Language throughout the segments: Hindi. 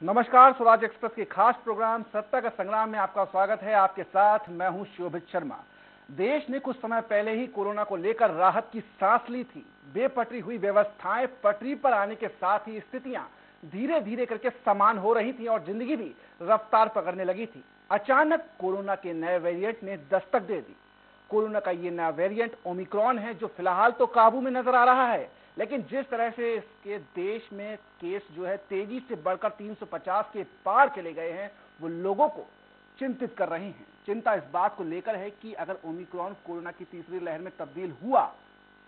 नमस्कार, स्वराज एक्सप्रेस के खास प्रोग्राम सत्ता का संग्राम में आपका स्वागत है। आपके साथ मैं हूं शोभित शर्मा। देश ने कुछ समय पहले ही कोरोना को लेकर राहत की सांस ली थी। बेपटरी हुई व्यवस्थाएं पटरी पर आने के साथ ही स्थितियां धीरे धीरे करके समान हो रही थी और जिंदगी भी रफ्तार पकड़ने लगी थी। अचानक कोरोना के नए वेरिएंट ने दस्तक दे दी। कोरोना का ये नया वेरिएंट ओमिक्रॉन है, जो फिलहाल तो काबू में नजर आ रहा है, लेकिन जिस तरह से इसके देश में केस जो है तेजी से बढ़कर 350 के पार चले गए हैं, वो लोगों को चिंतित कर रहे हैं। चिंता इस बात को लेकर है कि अगर ओमिक्रॉन कोरोना की तीसरी लहर में तब्दील हुआ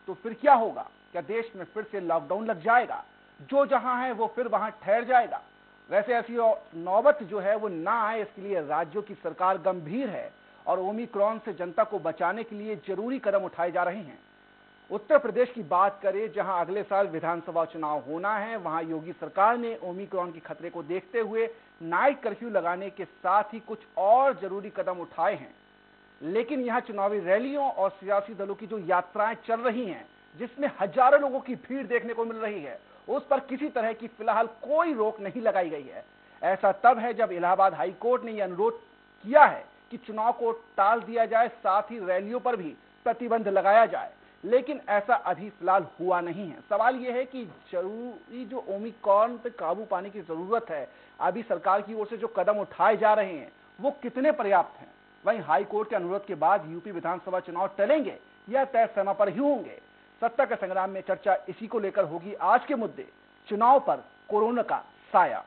तो फिर क्या होगा। क्या देश में फिर से लॉकडाउन लग जाएगा? जो जहां है वो फिर वहां ठहर जाएगा? वैसे ऐसी नौबत जो है वो ना आए, इसके लिए राज्यों की सरकार गंभीर है और ओमिक्रॉन से जनता को बचाने के लिए जरूरी कदम उठाए जा रहे हैं। उत्तर प्रदेश की बात करें, जहां अगले साल विधानसभा चुनाव होना है, वहां योगी सरकार ने ओमिक्रॉन के खतरे को देखते हुए नाइट कर्फ्यू लगाने के साथ ही कुछ और जरूरी कदम उठाए हैं। लेकिन यहां चुनावी रैलियों और सियासी दलों की जो यात्राएं चल रही हैं, जिसमें हजारों लोगों की भीड़ देखने को मिल रही है, उस पर किसी तरह की फिलहाल कोई रोक नहीं लगाई गई है। ऐसा तब है जब इलाहाबाद हाई कोर्ट ने यह अनुरोध किया है कि चुनाव को टाल दिया जाए, साथ ही रैलियों पर भी प्रतिबंध लगाया जाए। लेकिन ऐसा अभी फिलहाल हुआ नहीं है। सवाल यह है कि जरूरी जो ओमिक्रॉन पे काबू पाने की जरूरत है, अभी सरकार की ओर से जो कदम उठाए जा रहे हैं वो कितने पर्याप्त हैं। वहीं हाई कोर्ट के अनुरोध के बाद यूपी विधानसभा चुनाव टलेंगे या तय समय पर ही होंगे। सत्ता के संग्राम में चर्चा इसी को लेकर होगी। आज के मुद्दे, चुनाव पर कोरोना का साया।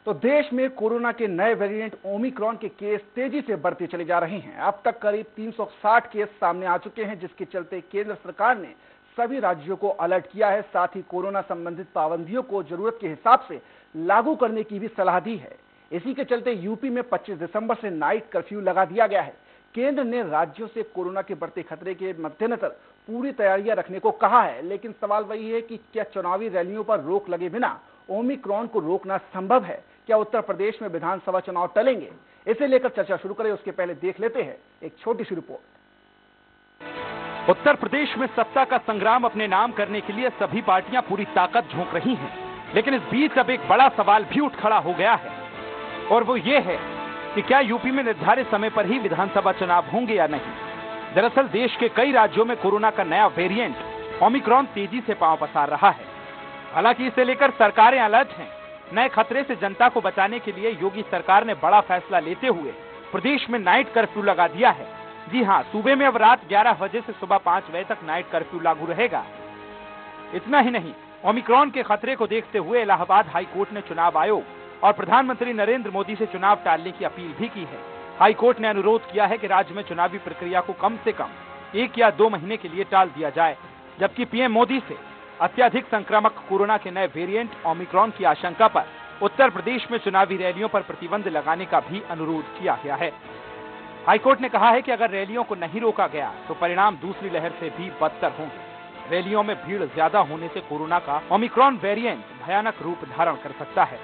तो देश में कोरोना के नए वेरिएंट ओमिक्रॉन के केस तेजी से बढ़ते चले जा रहे हैं। अब तक करीब 360 केस सामने आ चुके हैं, जिसके चलते केंद्र सरकार ने सभी राज्यों को अलर्ट किया है। साथ ही कोरोना संबंधित पाबंदियों को जरूरत के हिसाब से लागू करने की भी सलाह दी है। इसी के चलते यूपी में 25 दिसंबर से नाइट कर्फ्यू लगा दिया गया है। केंद्र ने राज्यों से कोरोना के बढ़ते खतरे के मद्देनजर पूरी तैयारियां रखने को कहा है। लेकिन सवाल वही है कि क्या चुनावी रैलियों पर रोक लगे बिना ओमिक्रॉन को रोकना संभव है? क्या उत्तर प्रदेश में विधानसभा चुनाव टलेंगे? इसे लेकर चर्चा शुरू करें, उसके पहले देख लेते हैं एक छोटी सी रिपोर्ट। उत्तर प्रदेश में सत्ता का संग्राम अपने नाम करने के लिए सभी पार्टियां पूरी ताकत झोंक रही हैं। लेकिन इस बीच अब एक बड़ा सवाल भी उठ खड़ा हो गया है, और वो ये है कि क्या यूपी में निर्धारित समय पर ही विधानसभा चुनाव होंगे या नहीं। दरअसल देश के कई राज्यों में कोरोना का नया वेरिएंट ओमिक्रॉन तेजी से पांव पसार रहा है। हालांकि इसे लेकर सरकारें अलर्ट हैं। नए खतरे से जनता को बचाने के लिए योगी सरकार ने बड़ा फैसला लेते हुए प्रदेश में नाइट कर्फ्यू लगा दिया है। जी हां, सूबे में अब रात 11 बजे से सुबह 5 बजे तक नाइट कर्फ्यू लागू रहेगा। इतना ही नहीं, ओमिक्रॉन के खतरे को देखते हुए इलाहाबाद हाई कोर्ट ने चुनाव आयोग और प्रधानमंत्री नरेंद्र मोदी से चुनाव टालने की अपील भी की है। हाई कोर्ट ने अनुरोध किया है कि राज्य में चुनावी प्रक्रिया को कम से कम 1 या 2 महीने के लिए टाल दिया जाए, जबकि पीएम मोदी से अत्यधिक संक्रामक कोरोना के नए वेरिएंट ओमिक्रॉन की आशंका पर उत्तर प्रदेश में चुनावी रैलियों पर प्रतिबंध लगाने का भी अनुरोध किया गया है। हाईकोर्ट ने कहा है कि अगर रैलियों को नहीं रोका गया तो परिणाम दूसरी लहर से भी बदतर होंगे। रैलियों में भीड़ ज्यादा होने से कोरोना का ओमिक्रॉन वेरिएंट भयानक रूप धारण कर सकता है।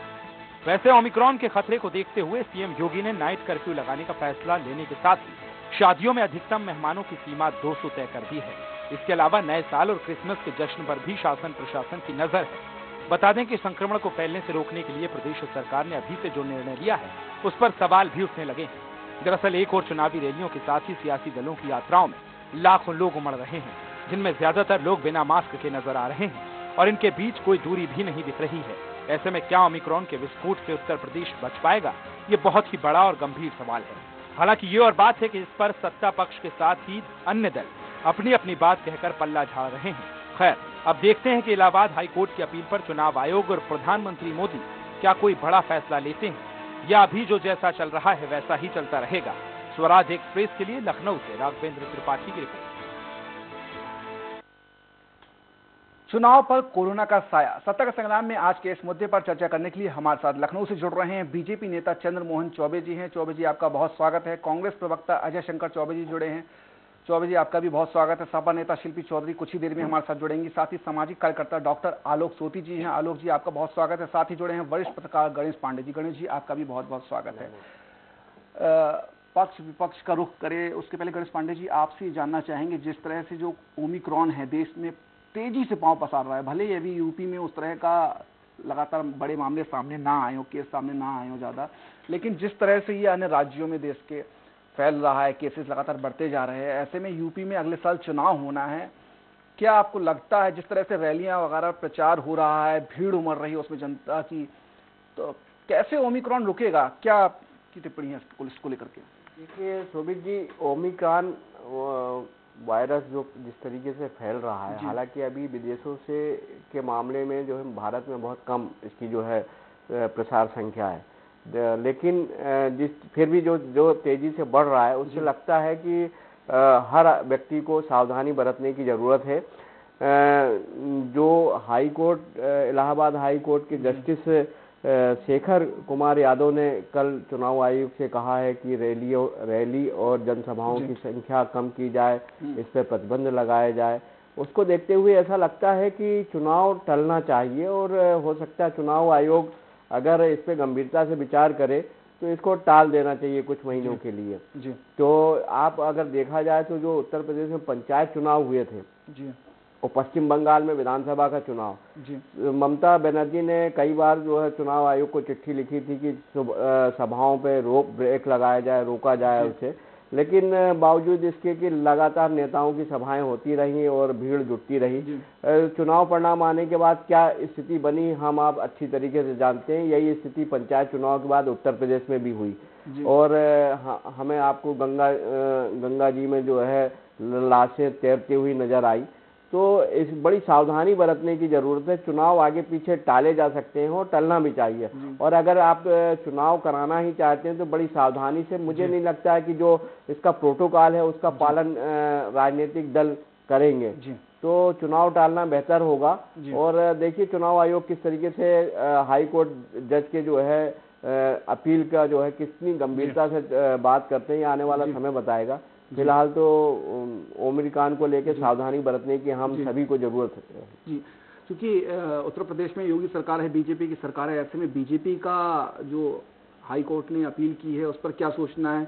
वैसे ओमिक्रॉन के खतरे को देखते हुए सीएम योगी ने नाइट कर्फ्यू लगाने का फैसला लेने के साथ ही शादियों में अधिकतम मेहमानों की सीमा 200 तय कर दी है। इसके अलावा नए साल और क्रिसमस के जश्न पर भी शासन प्रशासन की नजर है। बता दें कि संक्रमण को फैलने से रोकने के लिए प्रदेश सरकार ने अभी से जो निर्णय लिया है, उस पर सवाल भी उठने लगे हैं। दरअसल एक और चुनावी रैलियों के साथ ही सियासी दलों की यात्राओं में लाखों लोग उमड़ रहे हैं, जिनमें ज्यादातर लोग बिना मास्क के नजर आ रहे हैं और इनके बीच कोई दूरी भी नहीं दिख रही है। ऐसे में क्या ओमिक्रॉन के विस्फोट से उत्तर प्रदेश बच पाएगा? ये बहुत ही बड़ा और गंभीर सवाल है। हालांकि ये और बात है कि इस पर सत्ता पक्ष के साथ ही अन्य दल अपनी अपनी बात कहकर पल्ला झाड़ रहे हैं। खैर, अब देखते हैं कि इलाहाबाद हाईकोर्ट की अपील पर चुनाव आयोग और प्रधानमंत्री मोदी क्या कोई बड़ा फैसला लेते हैं, या अभी जो जैसा चल रहा है वैसा ही चलता रहेगा। स्वराज एक्सप्रेस के लिए लखनऊ से राघवेंद्र त्रिपाठी की रिपोर्ट। चुनाव पर कोरोना का साया। सत्ता का संग्राम में आज के इस मुद्दे पर चर्चा करने के लिए हमारे साथ लखनऊ से जुड़ रहे हैं बीजेपी नेता चंद्र मोहन चौबे जी हैं। चौबे जी, आपका बहुत स्वागत है। कांग्रेस प्रवक्ता अजय शंकर चौबे जी जुड़े हैं। चौबे जी, आपका भी बहुत स्वागत है। सपा नेता शिल्पी चौधरी कुछ ही देर में हमारे साथ जुड़ेंगी। साथ ही सामाजिक कार्यकर्ता डॉक्टर आलोक सोती जी हैं। आलोक जी, आपका बहुत स्वागत है। साथ ही जुड़े हैं वरिष्ठ पत्रकार गणेश पांडे जी। गणेश जी, आपका भी बहुत बहुत स्वागत है। पक्ष विपक्ष का रुख करे उसके पहले गणेश पांडे जी, आपसे जानना चाहेंगे, जिस तरह से जो ओमिक्रॉन है देश में तेजी से पांव पसार रहा है, भले ही अभी यूपी में उस तरह का लगातार बड़े मामले सामने ना आए हो, केस सामने ना आए हो ज्यादा, लेकिन जिस तरह से ये अन्य राज्यों में देश के फैल रहा है, केसेस लगातार बढ़ते जा रहे हैं, ऐसे में यूपी में अगले साल चुनाव होना है। क्या आपको लगता है जिस तरह से रैलियां वगैरह प्रचार हो रहा है, भीड़ उमड़ रही है उसमें जनता की, तो कैसे ओमिक्रॉन रुकेगा? क्या आपकी टिप्पणी है इसको लेकर के? देखिए शोभित जी, ओमिक्रॉन वायरस जो जिस तरीके से फैल रहा है, हालांकि अभी विदेशों से के मामले में जो है भारत में बहुत कम इसकी जो है प्रसार संख्या है, लेकिन फिर भी जो तेजी से बढ़ रहा है उससे लगता है कि हर व्यक्ति को सावधानी बरतने की ज़रूरत है। जो high court, Allahabad high court के जस्टिस शेखर कुमार यादव ने कल चुनाव आयोग से कहा है कि रैली और जनसभाओं की संख्या कम की जाए, इस पर प्रतिबंध लगाया जाए। उसको देखते हुए ऐसा लगता है कि चुनाव टलना चाहिए और हो सकता है चुनाव आयोग अगर इस पर गंभीरता से विचार करे तो इसको टाल देना चाहिए कुछ महीनों के लिए। जी। तो आप अगर देखा जाए तो जो उत्तर प्रदेश में पंचायत चुनाव हुए थे जी, और पश्चिम बंगाल में विधानसभा का चुनाव जी, ममता बनर्जी ने कई बार जो है चुनाव आयोग को चिट्ठी लिखी थी कि सभाओं पे ब्रेक लगाया जाए, रोका जाए उसे, लेकिन बावजूद इसके कि लगातार नेताओं की सभाएं होती रही और भीड़ जुटती रही। चुनाव परिणाम आने के बाद क्या स्थिति बनी हम आप अच्छी तरीके से जानते हैं। यही स्थिति पंचायत चुनाव के बाद उत्तर प्रदेश में भी हुई और हमें आपको गंगा जी में जो है लाशें तैरती हुई नजर आई। तो इस बड़ी सावधानी बरतने की जरूरत है। चुनाव आगे पीछे टाले जा सकते हैं और टलना भी चाहिए, और अगर आप चुनाव कराना ही चाहते हैं तो बड़ी सावधानी से। मुझे नहीं लगता है कि जो इसका प्रोटोकॉल है उसका पालन राजनीतिक दल करेंगे, तो चुनाव टालना बेहतर होगा। और देखिए चुनाव आयोग किस तरीके से हाई कोर्ट जज के जो है अपील का जो है कितनी गंभीरता से बात करते हैं, ये आने वाला समय बताएगा। फिलहाल तो ओमिक्रॉन को लेकर सावधानी बरतने की हम सभी को जरूरत है जी, क्योंकि उत्तर प्रदेश में योगी सरकार है, बीजेपी की सरकार है, ऐसे में बीजेपी का जो हाई कोर्ट ने अपील की है उस पर क्या सोचना है?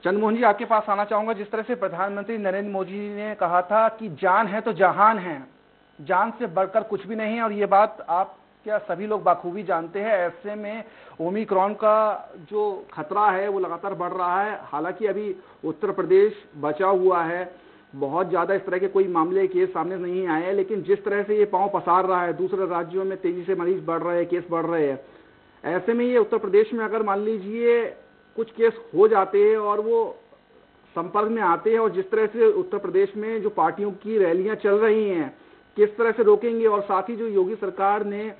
चंद्रमोहन जी, आपके पास आना चाहूंगा। जिस तरह से प्रधानमंत्री नरेंद्र मोदी ने कहा था कि जान है तो जहान है, जान से बढ़कर कुछ भी नहीं है, और ये बात आप क्या सभी लोग बाखूबी जानते हैं। ऐसे में ओमिक्रॉन का जो खतरा है वो लगातार बढ़ रहा है। हालांकि अभी उत्तर प्रदेश बचा हुआ है, बहुत ज्यादा इस तरह के कोई मामले केस सामने नहीं आए हैं, लेकिन जिस तरह से ये पांव पसार रहा है, दूसरे राज्यों में तेजी से मरीज बढ़ रहे हैं, केस बढ़ रहे हैं, ऐसे में ये उत्तर प्रदेश में अगर मान लीजिए कुछ केस हो जाते हैं और वो संपर्क में आते हैं, और जिस तरह से उत्तर प्रदेश में जो पार्टियों की रैलियां चल रही हैं किस तरह से रोकेंगे, और साथ ही जो योगी सरकार ने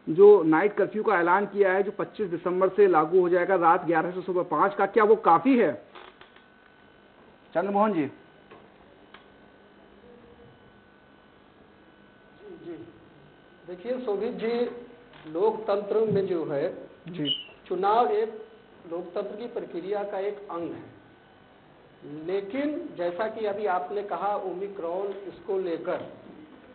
जो नाइट कर्फ्यू का ऐलान किया है जो 25 दिसंबर से लागू हो जाएगा रात 11 से सुबह 5 का, क्या वो काफी है? चंद्रमोहन जी। जी देखिए शोभित जी, लोकतंत्र में जो है जी, चुनाव एक लोकतंत्र की प्रक्रिया का एक अंग है, लेकिन जैसा कि अभी आपने कहा ओमिक्रॉन इसको लेकर,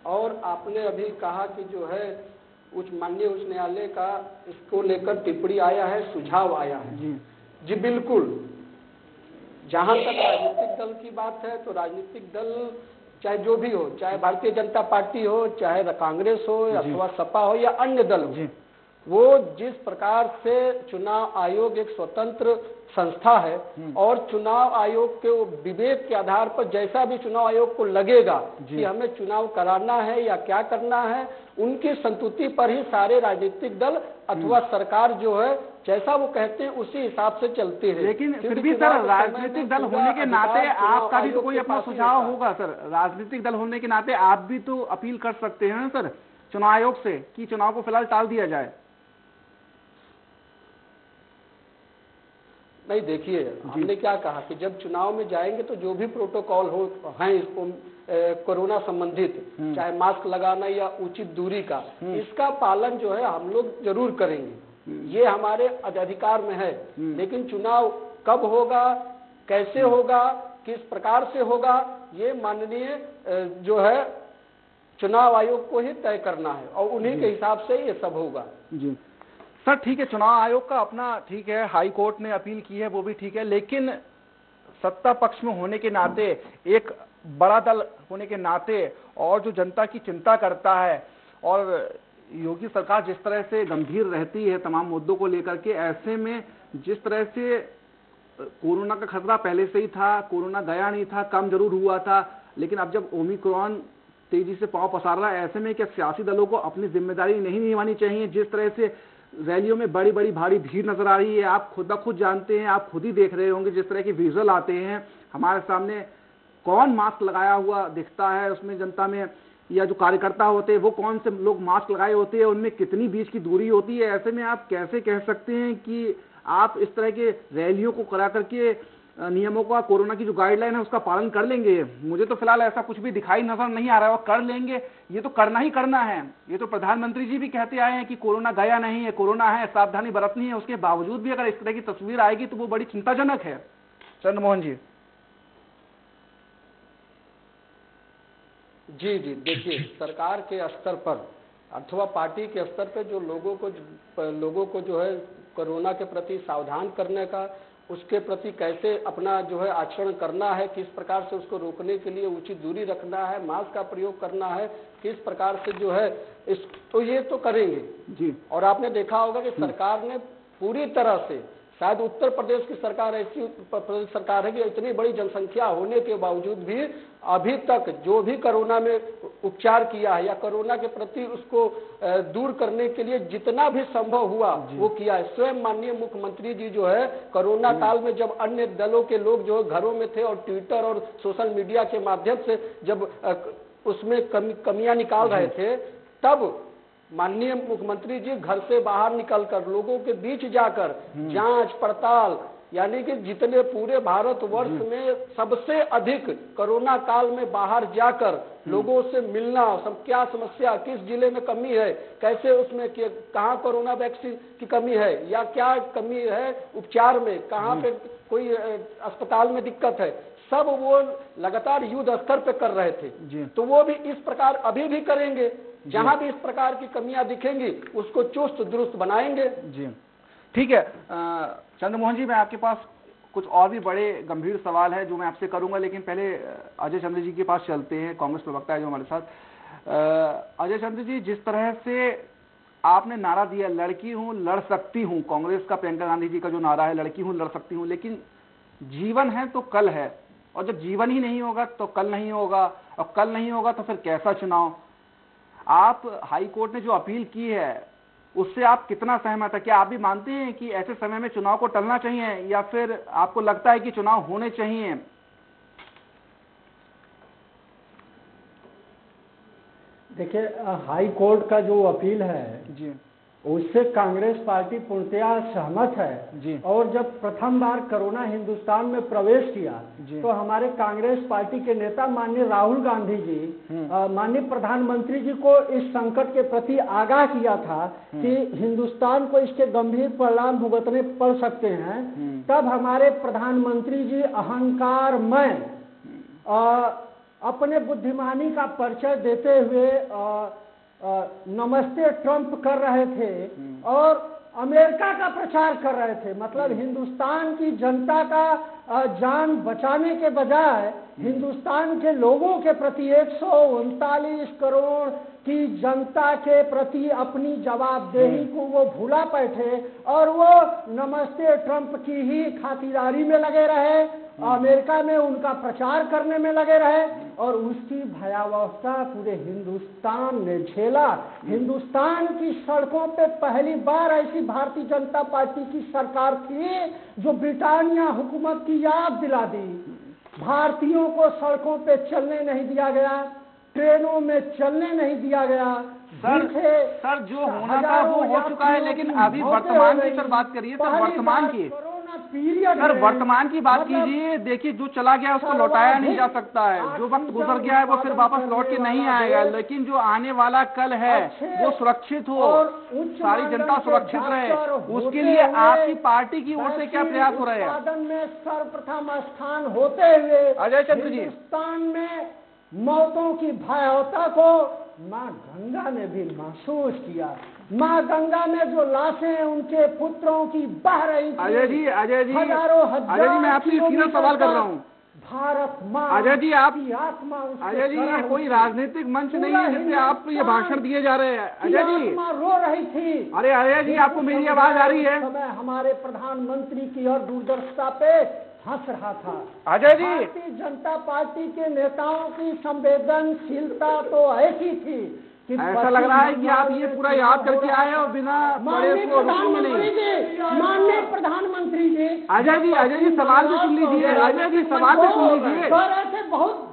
और आपने अभी कहा कि जो है माननीय उच्च न्यायालय का इसको लेकर टिप्पणी आया है, सुझाव आया है जी बिल्कुल। जहां तक राजनीतिक दल की बात है तो राजनीतिक दल चाहे जो भी हो, चाहे भारतीय जनता पार्टी हो, चाहे कांग्रेस हो, अथवा सपा हो या अन्य दल हो, वो जिस प्रकार से चुनाव आयोग एक स्वतंत्र संस्था है और चुनाव आयोग के विवेक के आधार पर जैसा भी चुनाव आयोग को लगेगा कि हमें चुनाव कराना है या क्या करना है, उनकी संतुष्टि पर ही सारे राजनीतिक दल अथवा सरकार जो है जैसा वो कहते हैं उसी हिसाब से चलते हैं। लेकिन फिर भी सर, राजनीतिक दल होने के नाते आपका भी तो कोई अपना सुझाव होगा सर। राजनीतिक दल होने के नाते आप भी तो अपील कर सकते हैं सर चुनाव आयोग से कि चुनाव को फिलहाल टाल दिया जाए। नहीं देखिए, हमने क्या कहा कि जब चुनाव में जाएंगे तो जो भी प्रोटोकॉल हो हैं इसको कोरोना संबंधित, चाहे मास्क लगाना या उचित दूरी का, इसका पालन जो है हम लोग जरूर करेंगे, ये हमारे अधिकार में है। लेकिन चुनाव कब होगा, कैसे होगा, किस प्रकार से होगा ये माननीय जो है चुनाव आयोग को ही तय करना है और उन्हीं के हिसाब से ये सब होगा। जी सर, ठीक है, चुनाव आयोग का अपना ठीक है, हाई कोर्ट ने अपील की है वो भी ठीक है, लेकिन सत्ता पक्ष में होने के नाते, एक बड़ा दल होने के नाते और जो जनता की चिंता करता है और योगी सरकार जिस तरह से गंभीर रहती है तमाम मुद्दों को लेकर के, ऐसे में जिस तरह से कोरोना का खतरा पहले से ही था, कोरोना गया नहीं था, कम जरूर हुआ था, लेकिन अब जब ओमिक्रॉन तेजी से पांव पसार रहा है, ऐसे में क्या सियासी दलों को अपनी जिम्मेदारी नहीं निभानी चाहिए? जिस तरह से रैलियों में बड़ी बड़ी भारी भीड़ नजर आ रही है, आप खुद जानते हैं, आप खुद ही देख रहे होंगे जिस तरह के विजुअल आते हैं हमारे सामने, कौन मास्क लगाया हुआ दिखता है उसमें जनता में, या जो कार्यकर्ता होते हैं वो कौन से लोग मास्क लगाए होते हैं, उनमें कितनी बीच की दूरी होती है। ऐसे में आप कैसे कह सकते हैं कि आप इस तरह के रैलियों को करा करके नियमों का, कोरोना की जो गाइडलाइन है उसका पालन कर लेंगे? मुझे तो फिलहाल ऐसा कुछ भी दिखाई नजर नहीं आ रहा है। और कर लेंगे, ये तो करना ही करना है। ये तो प्रधानमंत्री जी भी कहते आए हैं कि कोरोना गया नहीं है, कोरोना है, सावधानी बरतनी है। उसके बावजूद भी अगर इस तरह की तस्वीर आएगी तो वो बड़ी चिंताजनक है। चंद्रमोहन जी। जी जी, देखिए, सरकार के स्तर पर अथवा पार्टी के स्तर पर जो लोगों को जो है कोरोना के प्रति सावधान करने का, उसके प्रति कैसे अपना जो है आचरण करना है, किस प्रकार से उसको रोकने के लिए उचित दूरी रखना है, मास्क का प्रयोग करना है, किस प्रकार से जो है तो ये तो करेंगे जी। और आपने देखा होगा कि सरकार ने पूरी तरह से, शायद उत्तर प्रदेश की सरकार ऐसी प्रदेश सरकार है कि इतनी बड़ी जनसंख्या होने के बावजूद भी अभी तक जो भी कोरोना में उपचार किया है या कोरोना के प्रति उसको दूर करने के लिए जितना भी संभव हुआ वो किया है। स्वयं माननीय मुख्यमंत्री जी जो है कोरोना काल में जब अन्य दलों के लोग जो घरों में थे और ट्विटर और सोशल मीडिया के माध्यम से जब उसमें कमियां निकाल रहे थे, तब माननीय मुख्यमंत्री जी घर से बाहर निकलकर लोगों के बीच जाकर जांच पड़ताल, यानी कि जितने पूरे भारतवर्ष में सबसे अधिक कोरोना काल में बाहर जाकर लोगों से मिलना, सब क्या समस्या, किस जिले में कमी है, कैसे उसमें कहाँ कोरोना वैक्सीन की कमी है या क्या कमी है उपचार में, कहाँ पे कोई अस्पताल में दिक्कत है, सब वो लगातार युद्ध स्तर पे कर रहे थे। तो वो भी इस प्रकार अभी भी करेंगे। जहां भी इस प्रकार की कमियां दिखेंगी उसको चुस्त दुरुस्त बनाएंगे। जी ठीक है। चंद्रमोहन जी, मैं आपके पास कुछ और भी बड़े गंभीर सवाल है जो मैं आपसे करूंगा, लेकिन पहले अजय चंद्र जी के पास चलते हैं, कांग्रेस प्रवक्ता है जो हमारे साथ। अजय चंद्र जी, जिस तरह से आपने नारा दिया लड़की हूं लड़ सकती हूं, कांग्रेस का प्रियंका गांधी जी का जो नारा है लड़की हूं लड़ सकती हूं, लेकिन जीवन है तो कल है, और जब जीवन ही नहीं होगा तो कल नहीं होगा, और कल नहीं होगा तो फिर कैसा चुनाव? आप हाई कोर्ट ने जो अपील की है उससे आप कितना सहमत है? क्या आप भी मानते हैं कि ऐसे समय में चुनाव को टलना चाहिए, या फिर आपको लगता है कि चुनाव होने चाहिए? देखिए, हाई कोर्ट का जो अपील है जी, उससे कांग्रेस पार्टी पूर्णतया सहमत है जी। और जब प्रथम बार कोरोना हिंदुस्तान में प्रवेश किया तो हमारे कांग्रेस पार्टी के नेता माननीय राहुल गांधी जी माननीय प्रधानमंत्री जी को इस संकट के प्रति आगाह किया था कि हिंदुस्तान को इसके गंभीर परिणाम भुगतने पड़ सकते हैं। तब हमारे प्रधानमंत्री जी अहंकारमय अपने बुद्धिमानी का परिचय देते हुए नमस्ते ट्रंप कर रहे थे और अमेरिका का प्रचार कर रहे थे। मतलब हिंदुस्तान की जनता का जान बचाने के बजाय हिंदुस्तान के लोगों के प्रति 139 करोड़ की जनता के प्रति अपनी जवाबदेही को वो भूला बैठे और वो नमस्ते ट्रंप की ही खातिरदारी में लगे रहे, अमेरिका में उनका प्रचार करने में लगे रहे और उसकी भयावहता पूरे हिंदुस्तान ने झेला। हिंदुस्तान की सड़कों पे पहली बार ऐसी भारतीय जनता पार्टी की सरकार थी जो ब्रिटानिया हुकूमत की याद दिला दी। भारतीयों को सड़कों पे चलने नहीं दिया गया, ट्रेनों में चलने नहीं दिया गया। सर जो होना था वो हो चुका है, लेकिन अभी वर्तमान की सर बात करिए, सर वर्तमान की। कोरोना पीरियड सर वर्तमान की बात कीजिए, देखिए जो चला गया उसको लौटाया नहीं जा सकता है, जो वक्त गुजर गया है वो फिर वापस लौट के नहीं आएगा, लेकिन जो आने वाला कल है वो सुरक्षित हो, सारी जनता सुरक्षित रहे, उसके लिए आपकी पार्टी की ओर से क्या प्रयास हो रहे हैं? उत्पादन में सर्वप्रथम स्थान होते हुए अजय चंद्र जी, हिंदुस्तान में मौतों की भयावता को माँ गंगा ने भी महसूस किया। माँ गंगा में जो लाशें उनके पुत्रों की बह रही थी, अजय जी हजारों हजार, अजय जी मैं आपसे सीधा सवाल कर रहा हूँ, भारत माँ अजय जी आप, की आत्मा, अजय जी ये कोई राजनीतिक मंच नहीं है जिससे आप ये भाषण दिए जा रहे हैं। अजय जी आत्मा रो रही थी। अरे अजय जी आपको मेरी आवाज आ रही है? समय हमारे प्रधानमंत्री की और दूरदर्शिता पे हंस रहा था। अजय जी भारतीय जनता पार्टी के नेताओं की संवेदनशीलता तो ऐसी थी कि ऐसा लग रहा है कि आप ये पूरा याद करके आए और बिना बड़े को रुकू में नहीं। माननीय प्रधानमंत्री जी, अजय जी सवाल भी सुन लीजिए, अजय जी सवाल भी सुन लीजिए। सर ऐसे बहुत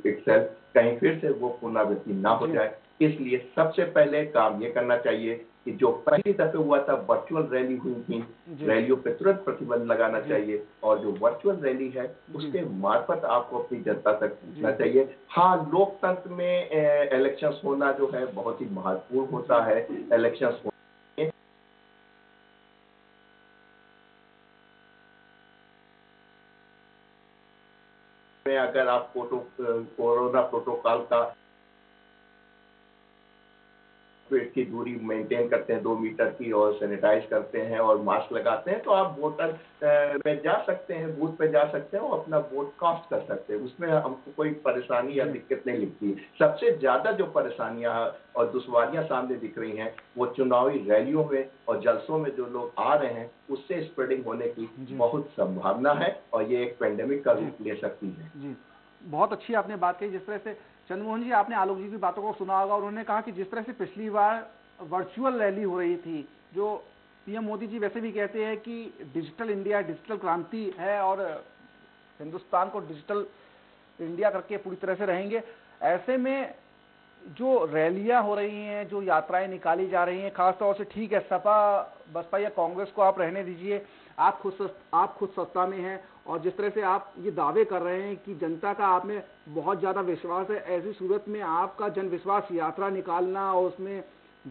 itself कहीं फिर से वो पुनरावृत्ति ना हो जाए, इसलिए सबसे पहले काम ये करना चाहिए कि जो पहली दफे हुआ था वर्चुअल रैली हुई थी, रैलियों पे तुरंत प्रतिबंध लगाना चाहिए और जो वर्चुअल रैली है उसके मार्फत आपको अपनी जनता तक पहुंचना चाहिए। हाँ, लोकतंत्र में इलेक्शंस होना जो है बहुत ही महत्वपूर्ण होता है। इलेक्शंस में अगर आप कोरोना प्रोटोकॉल का पेट की दूरी मेंटेन करते हैं 2 मीटर की और सैनिटाइज करते हैं और मास्क लगाते हैं तो आप वोटर में जा सकते हैं, बूथ पे जा सकते हैं और अपना वोट कास्ट कर सकते हैं। उसमें हमको कोई परेशानी या दिक्कत नहीं दिखती। सबसे ज्यादा जो परेशानियां और दुश्वारियां सामने दिख रही हैं वो चुनावी रैलियों में और जलसों में जो लोग आ रहे हैं उससे स्प्रेडिंग होने की बहुत संभावना है और ये एक पेंडेमिक का रूप ले सकती है। जी, बहुत अच्छी आपने बात कही। जिस तरह से चंद्रमोहन जी आपने आलोक जी की बातों को सुना होगा, उन्होंने कहा कि जिस तरह से पिछली बार वर्चुअल रैली हो रही थी, जो पीएम मोदी जी वैसे भी कहते हैं कि डिजिटल इंडिया, डिजिटल क्रांति है और हिंदुस्तान को डिजिटल इंडिया करके पूरी तरह से रहेंगे। ऐसे में जो रैलियां हो रही हैं, जो यात्राएं निकाली जा रही हैं, खासतौर से ठीक है सपा बसपा या कांग्रेस को आप रहने दीजिए, आप खुद सत्ता में हैं और जिस तरह से आप ये दावे कर रहे हैं कि जनता का आप में बहुत ज़्यादा विश्वास है, ऐसी सूरत में आपका जन विश्वास यात्रा निकालना और उसमें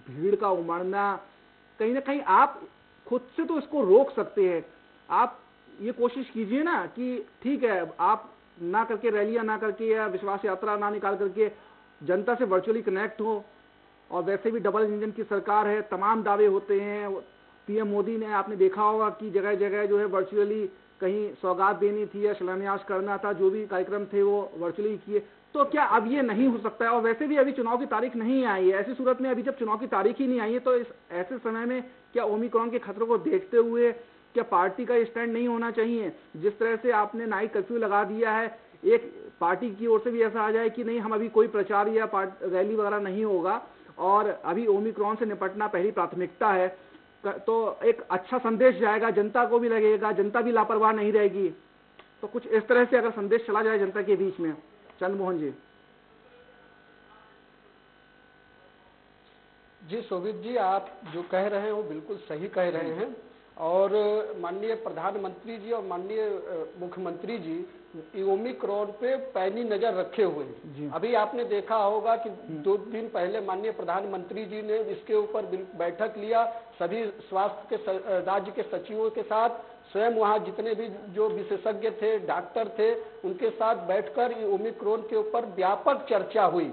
भीड़ का उमड़ना, कहीं ना कहीं आप खुद से तो इसको रोक सकते हैं। आप ये कोशिश कीजिए ना कि ठीक है आप ना करके रैलियां ना करके या विश्वास यात्रा ना निकाल करके जनता से वर्चुअली कनेक्ट हो। और वैसे भी डबल इंजन की सरकार है, तमाम दावे होते हैं। पीएम मोदी ने आपने देखा होगा कि जगह जगह जो है वर्चुअली कहीं सौगात देनी थी या शिलान्यास करना था, जो भी कार्यक्रम थे वो वर्चुअली किए। तो क्या अब ये नहीं हो सकता है? और वैसे भी अभी चुनाव की तारीख नहीं आई है। ऐसी सूरत में अभी जब चुनाव की तारीख ही नहीं आई है तो इस ऐसे समय में क्या ओमिक्रॉन के खतरों को देखते हुए क्या पार्टी का स्टैंड नहीं होना चाहिए? जिस तरह से आपने नाइट कर्फ्यू लगा दिया है, एक पार्टी की ओर से भी ऐसा आ जाए कि नहीं हम अभी कोई प्रचार या रैली वगैरह नहीं होगा और अभी ओमिक्रॉन से निपटना पहली प्राथमिकता है, तो एक अच्छा संदेश जाएगा, जनता को भी लगेगा, जनता भी लापरवाह नहीं रहेगी। तो कुछ इस तरह से अगर संदेश चला जाए जनता के बीच में। चंद्रमोहन जी। जी शोभित जी, आप जो कह रहे हैं वो बिल्कुल सही कह रहे हैं और माननीय प्रधानमंत्री जी और माननीय मुख्यमंत्री जी ओमिक्रॉन पे पैनी नजर रखे हुए हैं। अभी आपने देखा होगा कि 2 दिन पहले माननीय प्रधानमंत्री जी ने इसके ऊपर बैठक लिया, सभी स्वास्थ्य के राज्य के सचिवों के साथ, स्वयं वहाँ जितने भी जो विशेषज्ञ थे, डॉक्टर थे, उनके साथ बैठकर ओमिक्रॉन के ऊपर व्यापक चर्चा हुई।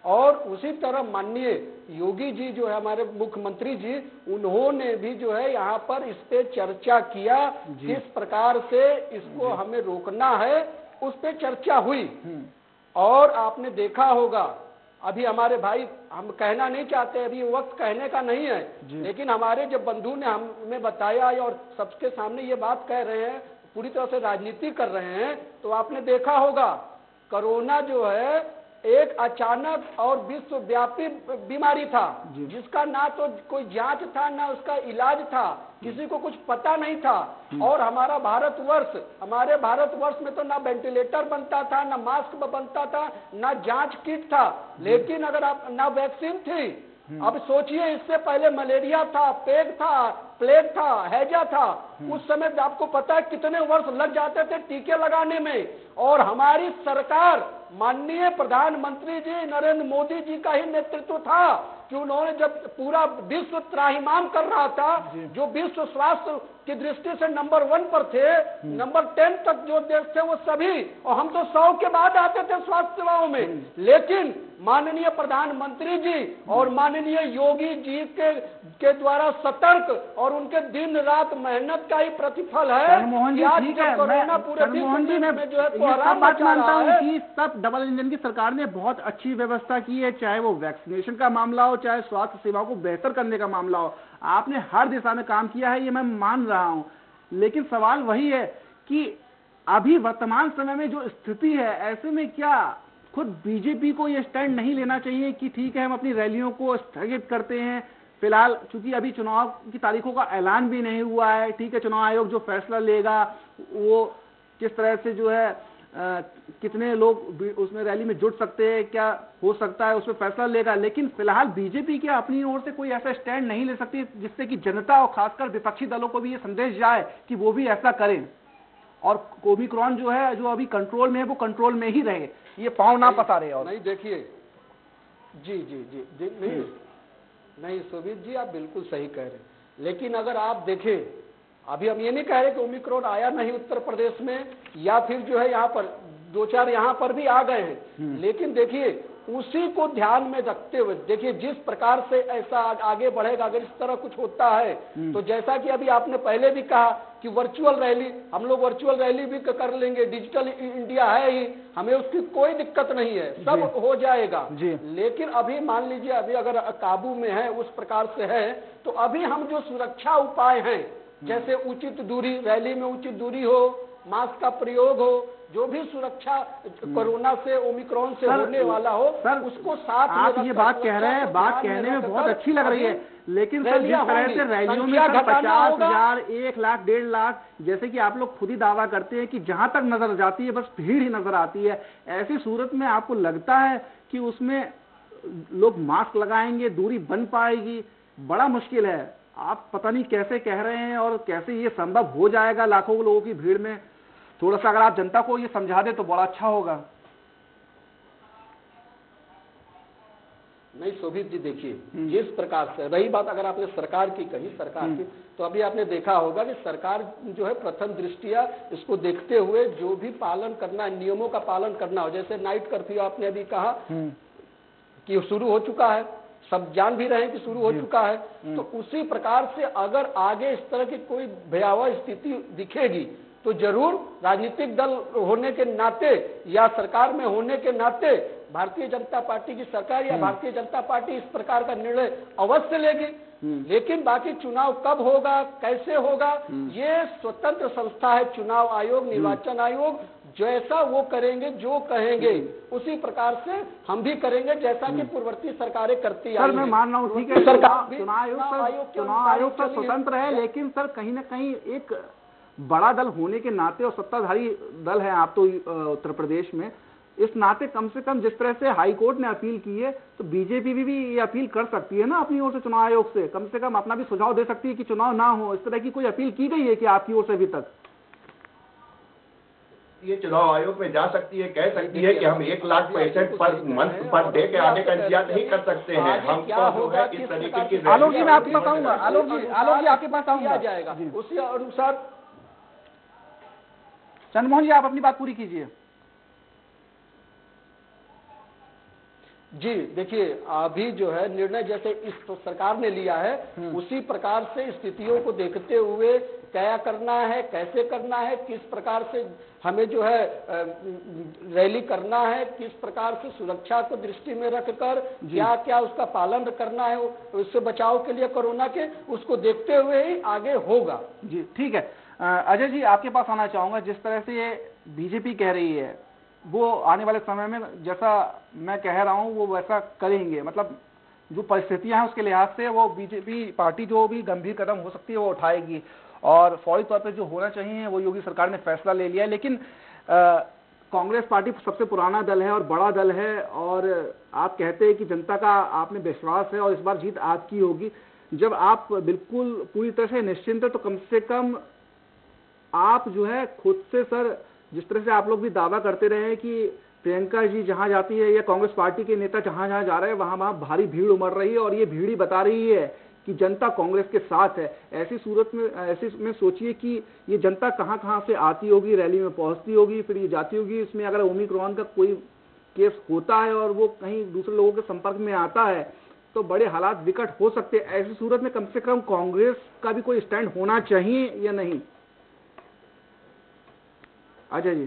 और उसी तरह माननीय योगी जी जो है हमारे मुख्यमंत्री जी, उन्होंने भी जो है यहाँ पर इस पे चर्चा किया, किस प्रकार से इसको हमें रोकना है, उस पे चर्चा हुई। और आपने देखा होगा अभी हमारे भाई, हम कहना नहीं चाहते, अभी वक्त कहने का नहीं है, लेकिन हमारे जब बंधु ने हमें बताया और सबके सामने ये बात कह रहे हैं, पूरी तरह से राजनीति कर रहे हैं, तो आपने देखा होगा कोरोना जो है एक अचानक और विश्वव्यापी बीमारी था, जिसका ना तो कोई जांच था ना उसका इलाज था, किसी को कुछ पता नहीं था। और हमारे भारतवर्ष में तो ना वेंटिलेटर बनता था, ना मास्क बनता था, ना जांच किट था, लेकिन अगर आप ना वैक्सीन थी। अब सोचिए, इससे पहले मलेरिया था, प्लेग था, हैजा था, उस समय आपको पता है कितने वर्ष लग जाते थे टीके लगाने में। और हमारी सरकार, माननीय प्रधानमंत्री जी नरेंद्र मोदी जी का ही नेतृत्व था कि उन्होंने जब पूरा विश्व त्राहिमाम कर रहा था, जो विश्व स्वास्थ्य की दृष्टि से नंबर 1 पर थे, नंबर 10 तक जो देश थे वो सभी, और हम तो 100 के बाद आते थे स्वास्थ्य सेवाओं में। लेकिन माननीय प्रधानमंत्री जी और माननीय योगी जी के द्वारा सतर्क और उनके दिन रात मेहनत का ही प्रतिफल है। मोहन जी, ठीक है, मोहन जी मैं जो है सब बात मानता हूँ कि सब डबल इंजन की सरकार ने बहुत अच्छी व्यवस्था की है, चाहे वो वैक्सीनेशन का मामला हो, चाहे स्वास्थ्य सेवाओं को बेहतर करने का मामला हो। आपने हर दिशा में काम किया है, ये मैं मान रहा हूं, लेकिन सवाल वही है कि अभी वर्तमान समय में जो स्थिति है, ऐसे में क्या खुद बीजेपी को ये स्टैंड नहीं लेना चाहिए कि ठीक है, हम अपनी रैलियों को स्थगित करते हैं फिलहाल, क्योंकि अभी चुनाव की तारीखों का ऐलान भी नहीं हुआ है। ठीक है, चुनाव आयोग जो फैसला लेगा वो किस तरह से जो है कितने लोग उसमें रैली में जुट सकते हैं, क्या हो सकता है, उसमें फैसला लेगा। लेकिन फिलहाल बीजेपी क्या अपनी ओर से कोई ऐसा स्टैंड नहीं ले सकती जिससे कि जनता और खासकर विपक्षी दलों को भी ये संदेश जाए कि वो भी ऐसा करें और ओमिक्रॉन जो है, जो अभी कंट्रोल में है, वो कंट्रोल में ही रहे, ये पांव ना पसारे। और नहीं, देखिए, जी नहीं शोभित जी, आप बिल्कुल सही कह रहे हैं, लेकिन अगर आप देखें, अभी हम ये नहीं कह रहे कि ओमिक्रॉन आया नहीं उत्तर प्रदेश में, या फिर जो है यहाँ पर 2-4 यहाँ पर भी आ गए हैं, लेकिन देखिए उसी को ध्यान में रखते हुए देखिए जिस प्रकार से ऐसा आगे बढ़ेगा, अगर इस तरह कुछ होता है तो जैसा कि अभी आपने पहले भी कहा कि वर्चुअल रैली, हम लोग वर्चुअल रैली भी कर लेंगे, डिजिटल इंडिया है ही, हमें उसकी कोई दिक्कत नहीं है, सब हो जाएगा। लेकिन अभी मान लीजिए, अभी अगर काबू में है, उस प्रकार से है, तो अभी हम जो सुरक्षा उपाय हैं, जैसे उचित दूरी, रैली में उचित दूरी हो, मास्क का प्रयोग हो, जो भी सुरक्षा कोरोना से ओमिक्रॉन से होने वाला हो, उसको साथ में आप ये बात कह रहे हैं, बात कहने में बहुत अच्छी लग रही है, लेकिन सर जिस तरह से रैलियों में 50,000, 1 लाख, 1.5 लाख, जैसे कि आप लोग खुद ही दावा करते हैं कि जहां तक नजर जाती है बस भीड़ ही नजर आती है, ऐसी सूरत में आपको लगता है कि उसमें लोग मास्क लगाएंगे, दूरी बन पाएगी? बड़ा मुश्किल है। आप पता नहीं कैसे कह रहे हैं और कैसे ये संभव हो जाएगा लाखों लोगों की भीड़ में। थोड़ा सा अगर आप जनता को ये समझा दे तो बड़ा अच्छा होगा। नहीं शोभित जी, देखिए जिस प्रकार से रही बात, अगर आपने सरकार की कही, सरकार की, तो अभी आपने देखा होगा कि सरकार जो है प्रथम दृष्टिया इसको देखते हुए जो भी पालन करना, नियमों का पालन करना हो, जैसे नाइट कर्फ्यू आपने अभी कहा कि शुरू हो चुका है, सब जान भी रहे हैं कि शुरू हो चुका है, तो उसी प्रकार से अगर आगे इस तरह की कोई भयावह स्थिति दिखेगी तो जरूर राजनीतिक दल होने के नाते या सरकार में होने के नाते भारतीय जनता पार्टी की सरकार या भारतीय जनता पार्टी इस प्रकार का निर्णय अवश्य लेगी। लेकिन बाकी चुनाव कब होगा, कैसे होगा, ये स्वतंत्र संस्था है चुनाव आयोग, निर्वाचन आयोग, जैसा वो करेंगे, जो कहेंगे उसी प्रकार से हम भी करेंगे, जैसा कि पूर्ववर्ती सरकारें करती आई हैं। सर मैं मान रहा हूँ, ठीक है, चुनाव आयोग सर स्वतंत्र है, लेकिन सर कहीं ना कहीं एक बड़ा दल होने के नाते और सत्ताधारी दल है आप तो उत्तर प्रदेश में, इस नाते कम से कम जिस तरह से हाई कोर्ट ने अपील की है, तो बीजेपी भी ये अपील कर सकती है ना अपनी ओर से, चुनाव आयोग से कम अपना भी सुझाव दे सकती है कि चुनाव ना हो। इस तरह की कोई अपील की गई है कि आपकी ओर से अभी तक? ये चुनाव आयोग में जा सकती है, कह सकती है कि हम 1 lakh patient per month per day के आने का इंतजार नहीं कर सकते हैं, हम तो है इस तरीके की। आलोक जी मैं आपको बताऊंगा, आलोक जी आपके पास आऊंगा जाएगा, उसी अनुसार। चंद्रमोहन जी आप अपनी बात पूरी कीजिए। जी देखिए, अभी जो है निर्णय जैसे इस सरकार ने लिया है उसी प्रकार से स्थितियों को देखते हुए क्या करना है, कैसे करना है, किस प्रकार से हमें जो है रैली करना है, किस प्रकार से सुरक्षा को दृष्टि में रखकर क्या क्या उसका पालन करना है उससे बचाव के लिए कोरोना के, उसको देखते हुए ही आगे होगा। जी ठीक है। अजय जी आपके पास आना चाहूंगा। जिस तरह से ये बीजेपी कह रही है वो आने वाले समय में जैसा मैं कह रहा हूं वो वैसा करेंगे, मतलब जो परिस्थितियां हैं उसके लिहाज से वो बीजेपी पार्टी जो भी गंभीर कदम हो सकती है वो उठाएगी और फौरी तौर पर जो होना चाहिए वो योगी सरकार ने फैसला ले लिया है। लेकिन कांग्रेस पार्टी सबसे पुराना दल है और बड़ा दल है और आप कहते हैं कि जनता का आप में विश्वास है और इस बार जीत आपकी होगी। जब आप बिल्कुल पूरी तरह से निश्चिंत है तो कम से कम आप जो है खुद से सर, जिस तरह से आप लोग भी दावा करते रहे हैं कि प्रियंका जी जहां जाती है या कांग्रेस पार्टी के नेता जहां जहां जा रहे हैं वहां वहां भारी भीड़ उमड़ रही है और ये भीड़ ही बता रही है कि जनता कांग्रेस के साथ है। ऐसी सूरत में ऐसे में सोचिए कि ये जनता कहां कहां से आती होगी, रैली में पहुंचती होगी, फिर ये जाती होगी। इसमें अगर ओमिक्रॉन का कोई केस होता है और वो कहीं दूसरे लोगों के संपर्क में आता है तो बड़े हालात विकट हो सकते हैं। ऐसी सूरत में कम से कम कांग्रेस का भी कोई स्टैंड होना चाहिए या नहीं? अजय जी।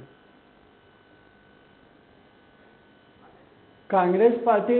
कांग्रेस पार्टी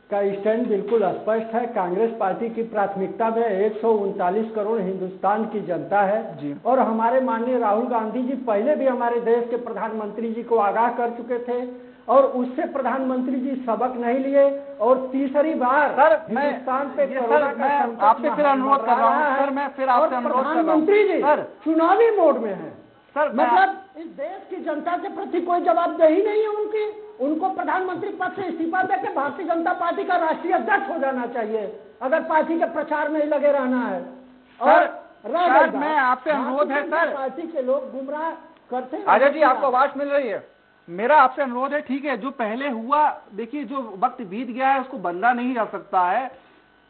का स्टैंड बिल्कुल स्पष्ट है। कांग्रेस पार्टी की प्राथमिकता में 139 करोड़ हिंदुस्तान की जनता है जी। और हमारे माननीय राहुल गांधी जी पहले भी हमारे देश के प्रधानमंत्री जी को आगाह कर चुके थे और उससे प्रधानमंत्री जी सबक नहीं लिए और तीसरी बार सर हिंदुस्तान पे आपसे फिर अनुरोध कर रहा हूं सर, मैं फिर आपसे अनुरोध कर रहा हूं। प्रधानमंत्री जी सर चुनावी मोड में है सर, मतलब इस देश की जनता के प्रति कोई जवाबदेही नहीं है उनकी। उनको प्रधानमंत्री पद से इस्तीफा देकर भारतीय जनता पार्टी का राष्ट्रीय अध्यक्ष हो जाना चाहिए अगर पार्टी के प्रचार में ही लगे रहना है। और मैं आपसे अनुरोध है सर, पार्टी के लोग गुमराह करते हैं। अजय जी आपको आवाज मिल रही है? मेरा आपसे अनुरोध है, ठीक है जो पहले हुआ, देखिए जो वक्त बीत गया है उसको बदला नहीं जा सकता है,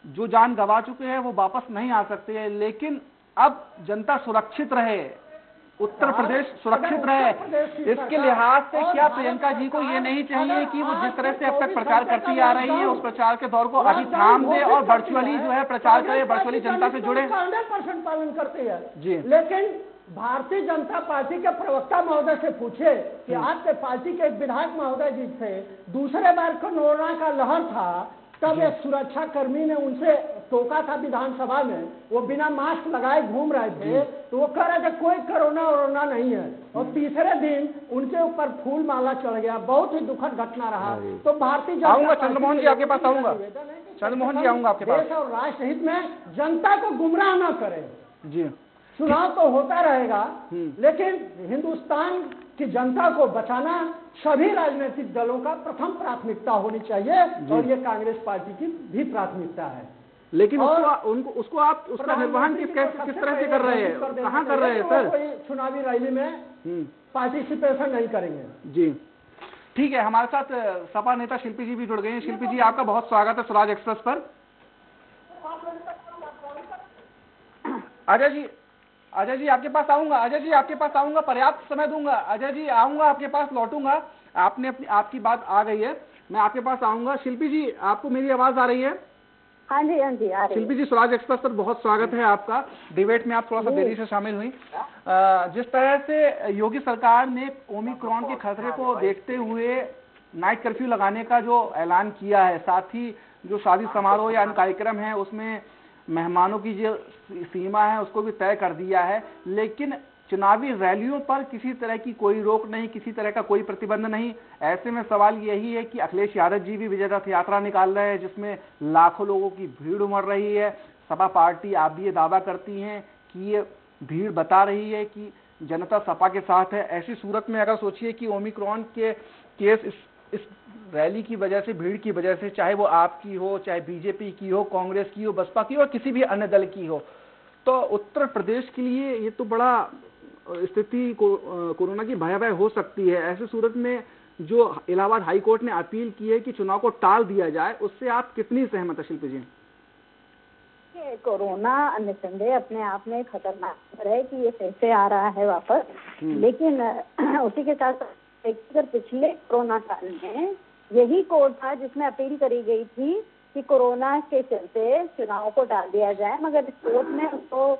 जो जान गंवा चुके हैं वो वापस नहीं आ सकते हैं, लेकिन अब जनता सुरक्षित रहे, उत्तर प्रदेश सुरक्षित रहे, इसके लिहाज से क्या प्रियंका जी को ये नहीं चाहिए कि वो जिस तरह से अब तक प्रचार करती आ रही है उस प्रचार के दौर को अभी थाम दे और वर्चुअली जो है प्रचार करे, वर्चुअली जनता से जुड़े? 100% पालन करती है जी। लेकिन भारतीय जनता पार्टी के प्रवक्ता महोदय से पूछे कि आपके पार्टी के एक विधायक महोदय जी थे, दूसरे बार कोरोना का लहर था तब एक सुरक्षा कर्मी ने उनसे टोका था विधानसभा में, वो बिना मास्क लगाए घूम रहे थे तो वो कह रहे थे कोई कोरोना नहीं है और तीसरे दिन उनके ऊपर फूल माला चढ़ गया। बहुत ही दुखद घटना रहा। तो भारतीय जनता चंद्रमोहन जी आपके पास आऊंगा, चंद्रमोहन जी आऊंगा आपके पास। देश और राष्ट्र हित में जनता को गुमराह न करें। जी चुनाव तो होता रहेगा लेकिन हिंदुस्तान की जनता को बचाना सभी राजनीतिक दलों का प्रथम प्राथमिकता होनी चाहिए और ये कांग्रेस पार्टी की भी प्राथमिकता है। लेकिन उसको आप उसका निर्वहन किस तरह से कर रहे हैं, कहाँ कर रहे हैं सर? कोई चुनावी रैली में पार्टिसिपेशन नहीं करेंगे। जी ठीक है। हमारे साथ सपा नेता शिल्पी जी भी जुड़ गए हैं। शिल्पी जी आपका बहुत स्वागत है स्वराज एक्सप्रेस पर। अजय जी आपके पास आऊंगा, अजय जी आपके पास आऊंगा, पर्याप्त समय दूंगा। अजय जी आऊंगा आपके पास, लौटूंगा। आपकी बात आ गई है, मैं आपके पास आऊंगा। शिल्पी जी आपको मेरी आवाज आ रही है? हाँ जी आ रही है। शिल्पी जी स्वराज एक्सप्रेस पर बहुत स्वागत है आपका। डिबेट में आप थोड़ा सा देरी से शामिल हुई। जिस तरह से योगी सरकार ने ओमिक्रॉन के खतरे को देखते हुए नाइट कर्फ्यू लगाने का जो ऐलान किया है, साथ ही जो शादी समारोह या अन्य कार्यक्रम है उसमें मेहमानों की जो सीमा है उसको भी तय कर दिया है, लेकिन चुनावी रैलियों पर किसी तरह की कोई रोक नहीं, किसी तरह का कोई प्रतिबंध नहीं। ऐसे में सवाल यही है कि अखिलेश यादव जी भी विजय रथ यात्रा निकाल रहे हैं जिसमें लाखों लोगों की भीड़ उमड़ रही है। सपा पार्टी आप भी ये दावा करती हैं कि ये भीड़ बता रही है कि जनता सपा के साथ है। ऐसी सूरत में अगर सोचिए कि ओमिक्रॉन के केस इस रैली की वजह से, भीड़ की वजह से, चाहे वो आपकी हो, चाहे बीजेपी की हो, कांग्रेस की हो, बसपा की हो, किसी भी अन्य दल की हो, तो उत्तर प्रदेश के लिए ये तो बड़ा स्थिति कोरोना की भयावह हो सकती है। ऐसी सूरत में जो इलाहाबाद हाई कोर्ट ने अपील की है कि चुनाव को टाल दिया जाए, उससे आप कितनी सहमत है शिल्पी जी? कोरोना निसंदेह अपने आप में खतरनाक है कि ये फिर से आ रहा है वापस, लेकिन उसी के साथ अगर पिछले कोरोना काल में यही कोर्ट था जिसमें अपील करी गई थी कि कोरोना के चलते चुनाव को टाल दिया जाए, मगर इस कोर्ट ने उसको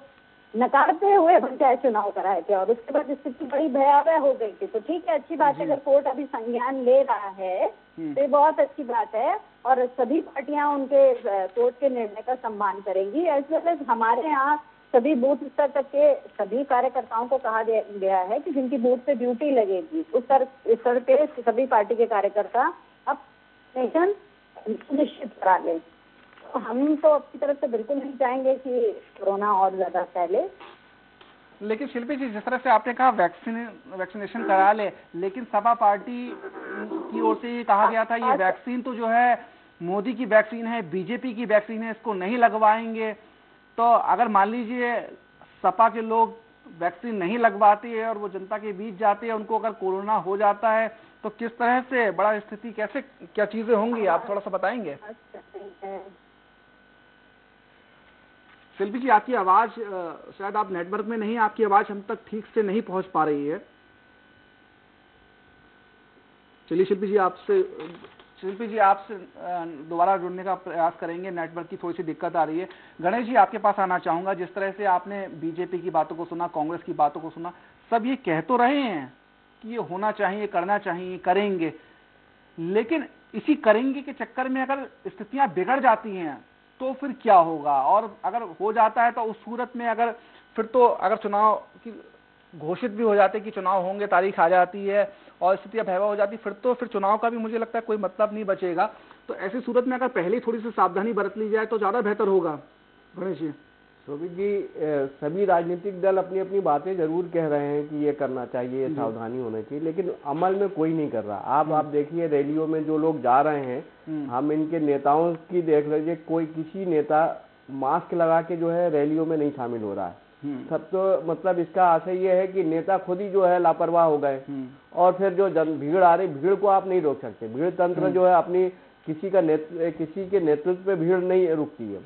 नकारते हुए पंचायत चुनाव कराए थे और उसके बाद स्थिति बड़ी भयावह हो गई थी। तो ठीक है, अच्छी बात है अगर कोर्ट अभी संज्ञान ले रहा है तो ये बहुत अच्छी बात है और सभी पार्टियां उनके कोर्ट के निर्णय का सम्मान करेंगी। एज वेल एज हमारे यहाँ सभी बूथ स्तर तक के सभी कार्यकर्ताओं को कहा गया है कि जिनकी बूथ पे ड्यूटी लगेगी उस स्तर के सभी पार्टी के कार्यकर्ता अब वैक्सीनेशन सुनिश्चित करा लें। तो हम तो अपनी तरफ से बिल्कुल नहीं चाहेंगे कि कोरोना और ज्यादा फैले। लेकिन शिल्पी जी, जिस तरह से आपने कहा वैक्सीनेशन करा ले, लेकिन सपा पार्टी की ओर से ये कहा गया था ये वैक्सीन तो जो है मोदी की वैक्सीन है, बीजेपी की वैक्सीन है, इसको नहीं लगवाएंगे। तो अगर मान लीजिए सपा के लोग वैक्सीन नहीं लगवाते हैं और वो जनता के बीच जाते हैं, उनको अगर कोरोना हो जाता है तो किस तरह से बड़ा स्थिति कैसे क्या चीजें होंगी, आप थोड़ा सा बताएंगे? शिल्पी जी, आपकी आवाज शायद आप नेटवर्क में नहीं, आपकी आवाज हम तक ठीक से नहीं पहुंच पा रही है। चलिए शिल्पी जी आपसे दोबारा जुड़ने का प्रयास करेंगे, नेटवर्क की थोड़ी सी दिक्कत आ रही है। गणेश जी, आपके पास आना चाहूंगा। जिस तरह से आपने बीजेपी की बातों को सुना, कांग्रेस की बातों को सुना, सब ये कह तो रहे हैं कि ये होना चाहिए, करना चाहिए, करेंगे, लेकिन इसी करेंगे के चक्कर में अगर स्थितियां बिगड़ जाती हैं तो फिर क्या होगा? और अगर हो जाता है तो उस सूरत में अगर फिर तो अगर चुनाव की घोषित भी हो जाते कि चुनाव होंगे, तारीख आ जाती है और स्थितियां भयावह हो जाती, फिर चुनाव का भी मुझे लगता है कोई मतलब नहीं बचेगा। तो ऐसी सूरत में अगर पहले थोड़ी सी सावधानी बरत ली जाए तो ज्यादा बेहतर होगा। गणेश जी। शोभित जी, सभी राजनीतिक दल अपनी अपनी बातें जरूर कह रहे हैं कि ये करना चाहिए, ये सावधानी होनी चाहिए, लेकिन अमल में कोई नहीं कर रहा। आप देखिए रैलियों में जो लोग जा रहे हैं, हम इनके नेताओं की देख लीजिए, कोई किसी नेता मास्क लगा के जो है रैलियों में नहीं शामिल हो रहा है। सब तो मतलब इसका आशय ये है कि नेता खुद ही जो है लापरवाह हो गए और फिर जो भीड़ आ रही, भीड़ को आप नहीं रोक सकते। भीड़ तंत्र जो है अपनी किसी के नेतृत्व पे भीड़ नहीं रुकती है,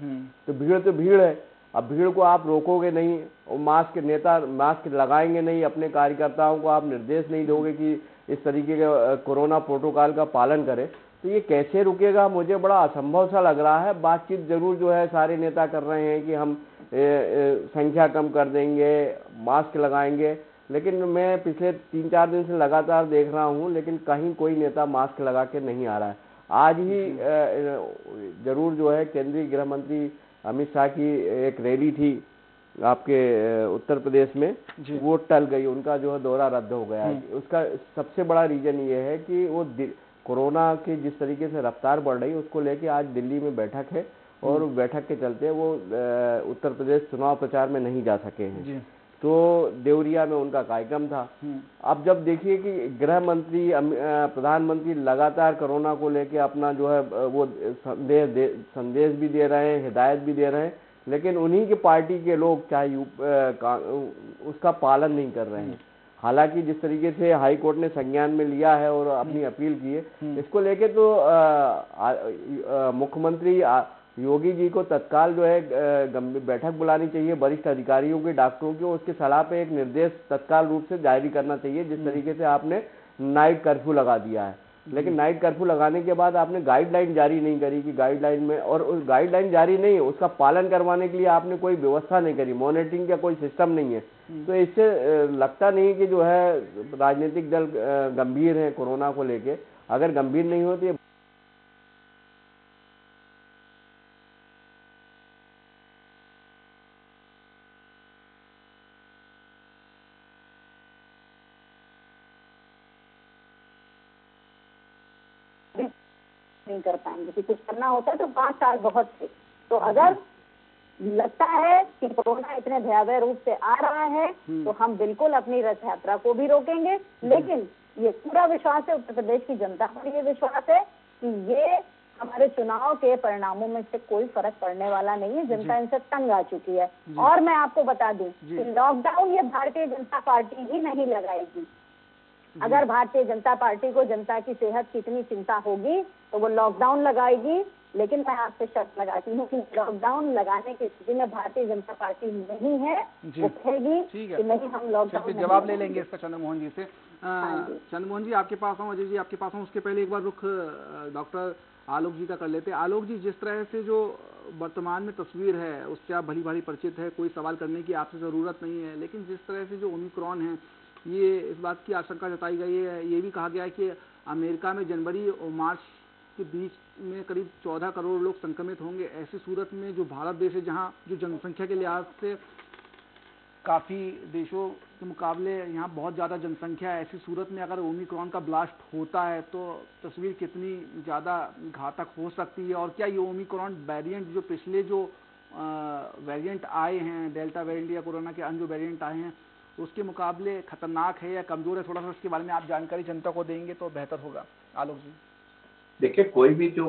तो भीड़ तो भीड़ है। अब भीड़ को आप रोकोगे नहीं और मास्क लगाएंगे नहीं, अपने कार्यकर्ताओं को आप निर्देश नहीं दोगे कि इस तरीके के कोरोना प्रोटोकॉल का पालन करें, तो ये कैसे रुकेगा? मुझे बड़ा असंभव सा लग रहा है। बातचीत जरूर जो है सारे नेता कर रहे हैं कि हम संख्या कम कर देंगे, मास्क लगाएंगे, लेकिन मैं पिछले 3-4 दिन से लगातार देख रहा हूं, लेकिन कहीं कोई नेता मास्क लगा के नहीं आ रहा है। आज ही जरूर जो है केंद्रीय गृह मंत्री अमित शाह की एक रैली थी आपके उत्तर प्रदेश में, वो टल गई, उनका जो है दौरा रद्द हो गया है। उसका सबसे बड़ा रीजन ये है कि वो कोरोना की जिस तरीके से रफ्तार बढ़ रही है उसको लेके आज दिल्ली में बैठक है और बैठक के चलते वो उत्तर प्रदेश चुनाव प्रचार में नहीं जा सके हैं। तो देवरिया में उनका कार्यक्रम था। अब जब देखिए कि गृह मंत्री प्रधानमंत्री लगातार कोरोना को लेके अपना जो है वो संदेश भी दे रहे हैं, हिदायत भी दे रहे हैं, लेकिन उन्हीं की पार्टी के लोग चाहे उसका पालन नहीं कर रहे हैं। हालांकि जिस तरीके से हाई कोर्ट ने संज्ञान में लिया है और अपनी अपील की है, इसको लेके तो मुख्यमंत्री योगी जी को तत्काल जो है बैठक बुलानी चाहिए वरिष्ठ अधिकारियों के, डॉक्टरों की, उसके सलाह पे एक निर्देश तत्काल रूप से जारी करना चाहिए। जिस तरीके से आपने नाइट कर्फ्यू लगा दिया है, लेकिन नाइट कर्फ्यू लगाने के बाद आपने गाइडलाइन जारी नहीं करी कि गाइडलाइन में, और उस गाइडलाइन जारी नहीं, उसका पालन करवाने के लिए आपने कोई व्यवस्था नहीं करी, मॉनिटरिंग का कोई सिस्टम नहीं है। तो इससे लगता नहीं कि जो है राजनीतिक दल गंभीर है कोरोना को लेके। अगर गंभीर नहीं हो तो ये नहीं कर पाएंगे कि कुछ करना होता है तो 5 साल बहुत थे। तो अगर लगता है कि कोरोना इतने भयावह रूप से आ रहा है तो हम बिल्कुल अपनी रथ यात्रा को भी रोकेंगे, लेकिन ये पूरा विश्वास है, उत्तर प्रदेश की जनता पर ये विश्वास है कि ये हमारे चुनाव के परिणामों में से कोई फर्क पड़ने वाला नहीं है। जनता इनसे तंग आ चुकी है। और मैं आपको बता दूं कि लॉकडाउन ये भारतीय जनता पार्टी ही नहीं लगाएगी। अगर भारतीय जनता पार्टी को जनता की सेहत की इतनी चिंता होगी तो वो लॉकडाउन लगाएगी, लेकिन मैं आपसे शर्त लगाती हूँ कि लॉकडाउन लगाने की स्थिति में भारतीय जनता पार्टी नहीं है, वो कहेगी कि नहीं हम लॉकडाउन। जवाब ले लेंगे इसका चंद्रमोहन जी से। चंद्रमोहन जी आपके पास हूँ, अजय जी आपके पास हूँ, उसके पहले एक बार रुख डॉक्टर आलोक जी का कर लेते हैं। आलोक जी, जिस तरह से जो वर्तमान में तस्वीर है उससे आप भली भांति परिचित है, कोई सवाल करने की आपसे ज़रूरत नहीं है, लेकिन जिस तरह से जो ओमिक्रॉन है, ये इस बात की आशंका जताई गई है, ये भी कहा गया है कि अमेरिका में जनवरी और मार्च के बीच में करीब 14 करोड़ लोग संक्रमित होंगे। ऐसी सूरत में जो भारत देश है, जहाँ जो जनसंख्या के लिहाज से काफ़ी देशों के मुकाबले यहाँ बहुत ज़्यादा जनसंख्या है, ऐसी सूरत में अगर ओमिक्रॉन का ब्लास्ट होता है तो तस्वीर कितनी ज़्यादा घातक हो सकती है? और क्या ये ओमिक्रॉन वेरिएंट, जो पिछले जो वेरिएंट आए हैं, डेल्टा वेरिएंट या कोरोना के अन्य जो वेरिएंट आए हैं, उसके मुकाबले खतरनाक है या कमज़ोर है? थोड़ा सा उसके बारे में आप जानकारी जनता को देंगे तो बेहतर होगा। आलोक जी। देखिए, कोई भी जो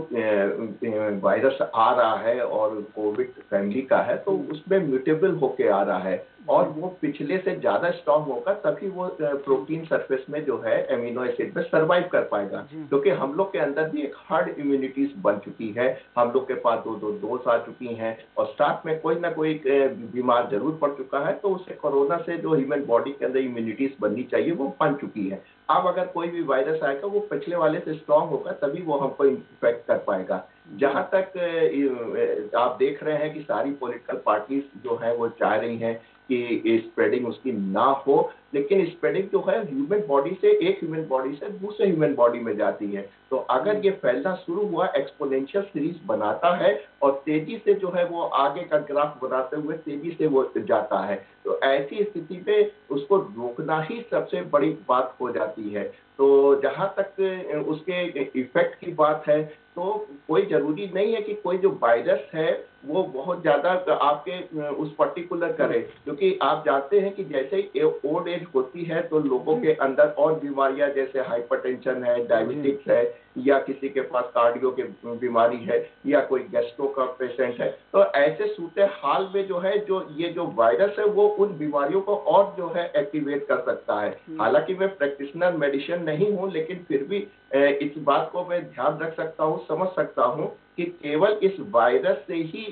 वायरस आ रहा है और कोविड फैमिली का है तो उसमें म्यूटेबल होके आ रहा है और वो पिछले से ज़्यादा स्ट्रांग होगा, तभी वो प्रोटीन सरफेस में जो है एमिनो एसिड में सरवाइव कर पाएगा, क्योंकि हम लोग के अंदर भी एक हर्ड इम्यूनिटीज बन चुकी है। हम लोग के पास दो डोज आ चुकी हैं और स्टार्ट में कोई ना कोई बीमार जरूर पड़ चुका है, तो उसे कोरोना से जो ह्यूमन बॉडी के अंदर इम्यूनिटीज बननी चाहिए वो बन चुकी है। अब अगर कोई भी वायरस आएगा वो पिछले वाले से स्ट्रांग होगा, तभी वो हमको इन्फेक्ट कर पाएगा। जहां तक आप देख रहे हैं कि सारी पॉलिटिकल पार्टीज जो है वो चाह रही हैं कि स्प्रेडिंग उसकी ना हो, लेकिन स्प्रेडिंग जो है ह्यूमन बॉडी से, एक ह्यूमन बॉडी से दूसरे ह्यूमन बॉडी में जाती है। तो अगर ये फैलना शुरू हुआ, एक्सपोनेंशियल सीरीज बनाता है और तेजी से जो है वो आगे का ग्राफ बनाते हुए तेजी से वो जाता है, तो ऐसी स्थिति में उसको रोकना ही सबसे बड़ी बात हो जाती है। तो जहां तक उसके इफेक्ट की बात है, तो कोई जरूरी नहीं है कि कोई जो वायरस है वो बहुत ज्यादा आपके उस पर्टिकुलर करे, क्योंकि आप जानते हैं कि जैसे ही ओल्ड एज होती है तो लोगों के अंदर और बीमारियां जैसे हाइपरटेंशन है, डायबिटिक्स है, या किसी के पास कार्डियो की बीमारी है, या कोई गैस्ट्रो का पेशेंट है, तो ऐसे सूरत हाल में जो है जो ये जो वायरस है वो उन बीमारियों को और जो है एक्टिवेट कर सकता है। हालांकि मैं प्रैक्टिशनर मेडिसिन नहीं हूँ, लेकिन फिर भी इस बात को मैं ध्यान रख सकता हूँ, समझ सकता हूँ कि केवल इस वायरस से ही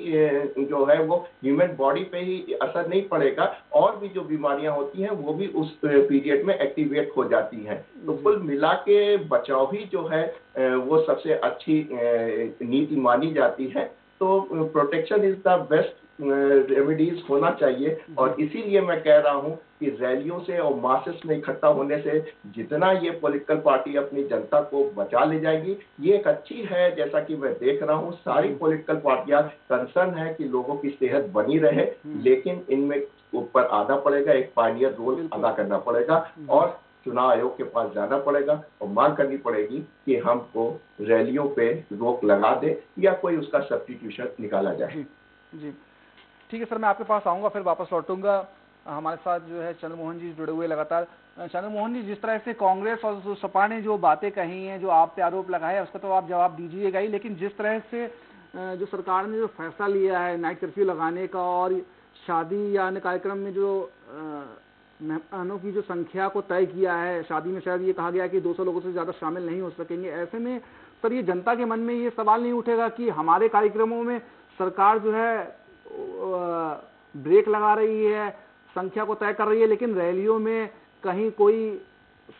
जो है वो ह्यूमन बॉडी पे ही असर नहीं पड़ेगा, और भी जो बीमारियां होती हैं वो भी उस पीरियड में एक्टिवेट हो जाती हैं। तो कुल मिला के बचाव ही जो है वो सबसे अच्छी नीति मानी जाती है। तो protection is the best remedies होना चाहिए, और इसीलिए मैं कह रहा हूँ कि रैलियों से और मासेस में इकट्ठा होने से जितना ये पॉलिटिकल पार्टी अपनी जनता को बचा ले जाएगी, ये एक अच्छी है। जैसा कि मैं देख रहा हूँ सारी पॉलिटिकल पार्टियां कंसर्न है कि लोगों की सेहत बनी रहे, लेकिन इनमें ऊपर आना पड़ेगा, एक पायनियर रोल अदा करना पड़ेगा और चुनाव आयोग के पास जाना पड़ेगा और मांग करनी पड़ेगी कि हमको रैलियों पे रोक लगा दे या कोई उसका सब्स्टिट्यूशन निकाला जाए। जी ठीक है सर, मैं आपके पास आऊँगा, फिर वापस लौटूंगा। हमारे साथ जो है चंद्रमोहन जी जुड़े हुए लगातार। चंद्रमोहन जी, जिस तरह से कांग्रेस और सपा ने जो बातें कही हैं, जो आप पे आरोप लगाए हैं, उसका तो आप जवाब दीजिएगा ही, लेकिन जिस तरह से जो सरकार ने जो फैसला लिया है नाइट कर्फ्यू लगाने का और शादी या अन्य कार्यक्रम में जो मेहमानों की जो संख्या को तय किया है, शादी में शायद ये कहा गया कि 200 लोगों से ज़्यादा शामिल नहीं हो सकेंगे, ऐसे में सर ये जनता के मन में ये सवाल नहीं उठेगा कि हमारे कार्यक्रमों में सरकार जो है ब्रेक लगा रही है, संख्या को तय कर रही है, लेकिन रैलियों में कहीं कोई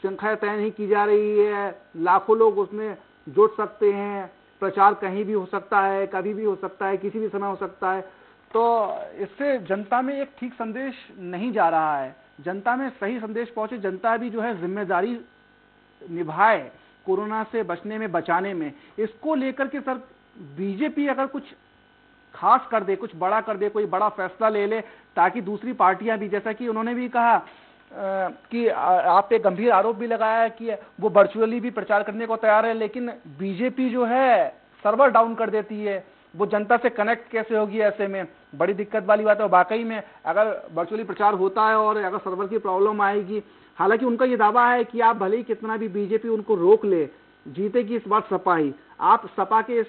संख्या तय नहीं की जा रही है, लाखों लोग उसमें जुट सकते हैं, प्रचार कहीं भी हो सकता है, कभी भी हो सकता है, किसी भी समय हो सकता है, तो इससे जनता में एक ठीक संदेश नहीं जा रहा है, जनता में सही संदेश पहुंचे, जनता भी जो है जिम्मेदारी निभाए कोरोना से बचने में, बचाने में। इसको लेकर के सर बीजेपी अगर कुछ खास कर दे, कुछ बड़ा कर दे, कोई बड़ा फैसला ले ले, ताकि दूसरी पार्टियां भी, जैसा कि उन्होंने भी कहा कि आप पे गंभीर आरोप भी लगाया है कि वो वर्चुअली भी प्रचार करने को तैयार है, लेकिन बीजेपी जो है सर्वर डाउन कर देती है, वो जनता से कनेक्ट कैसे होगी? ऐसे में बड़ी दिक्कत वाली बात है। वाकई में अगर वर्चुअली प्रचार होता है और अगर सर्वर की प्रॉब्लम आएगी, हालांकि उनका ये दावा है कि आप भले ही कितना भी बीजेपी उनको रोक ले, जीतेगी इस बार सपा ही। आप सपा के इस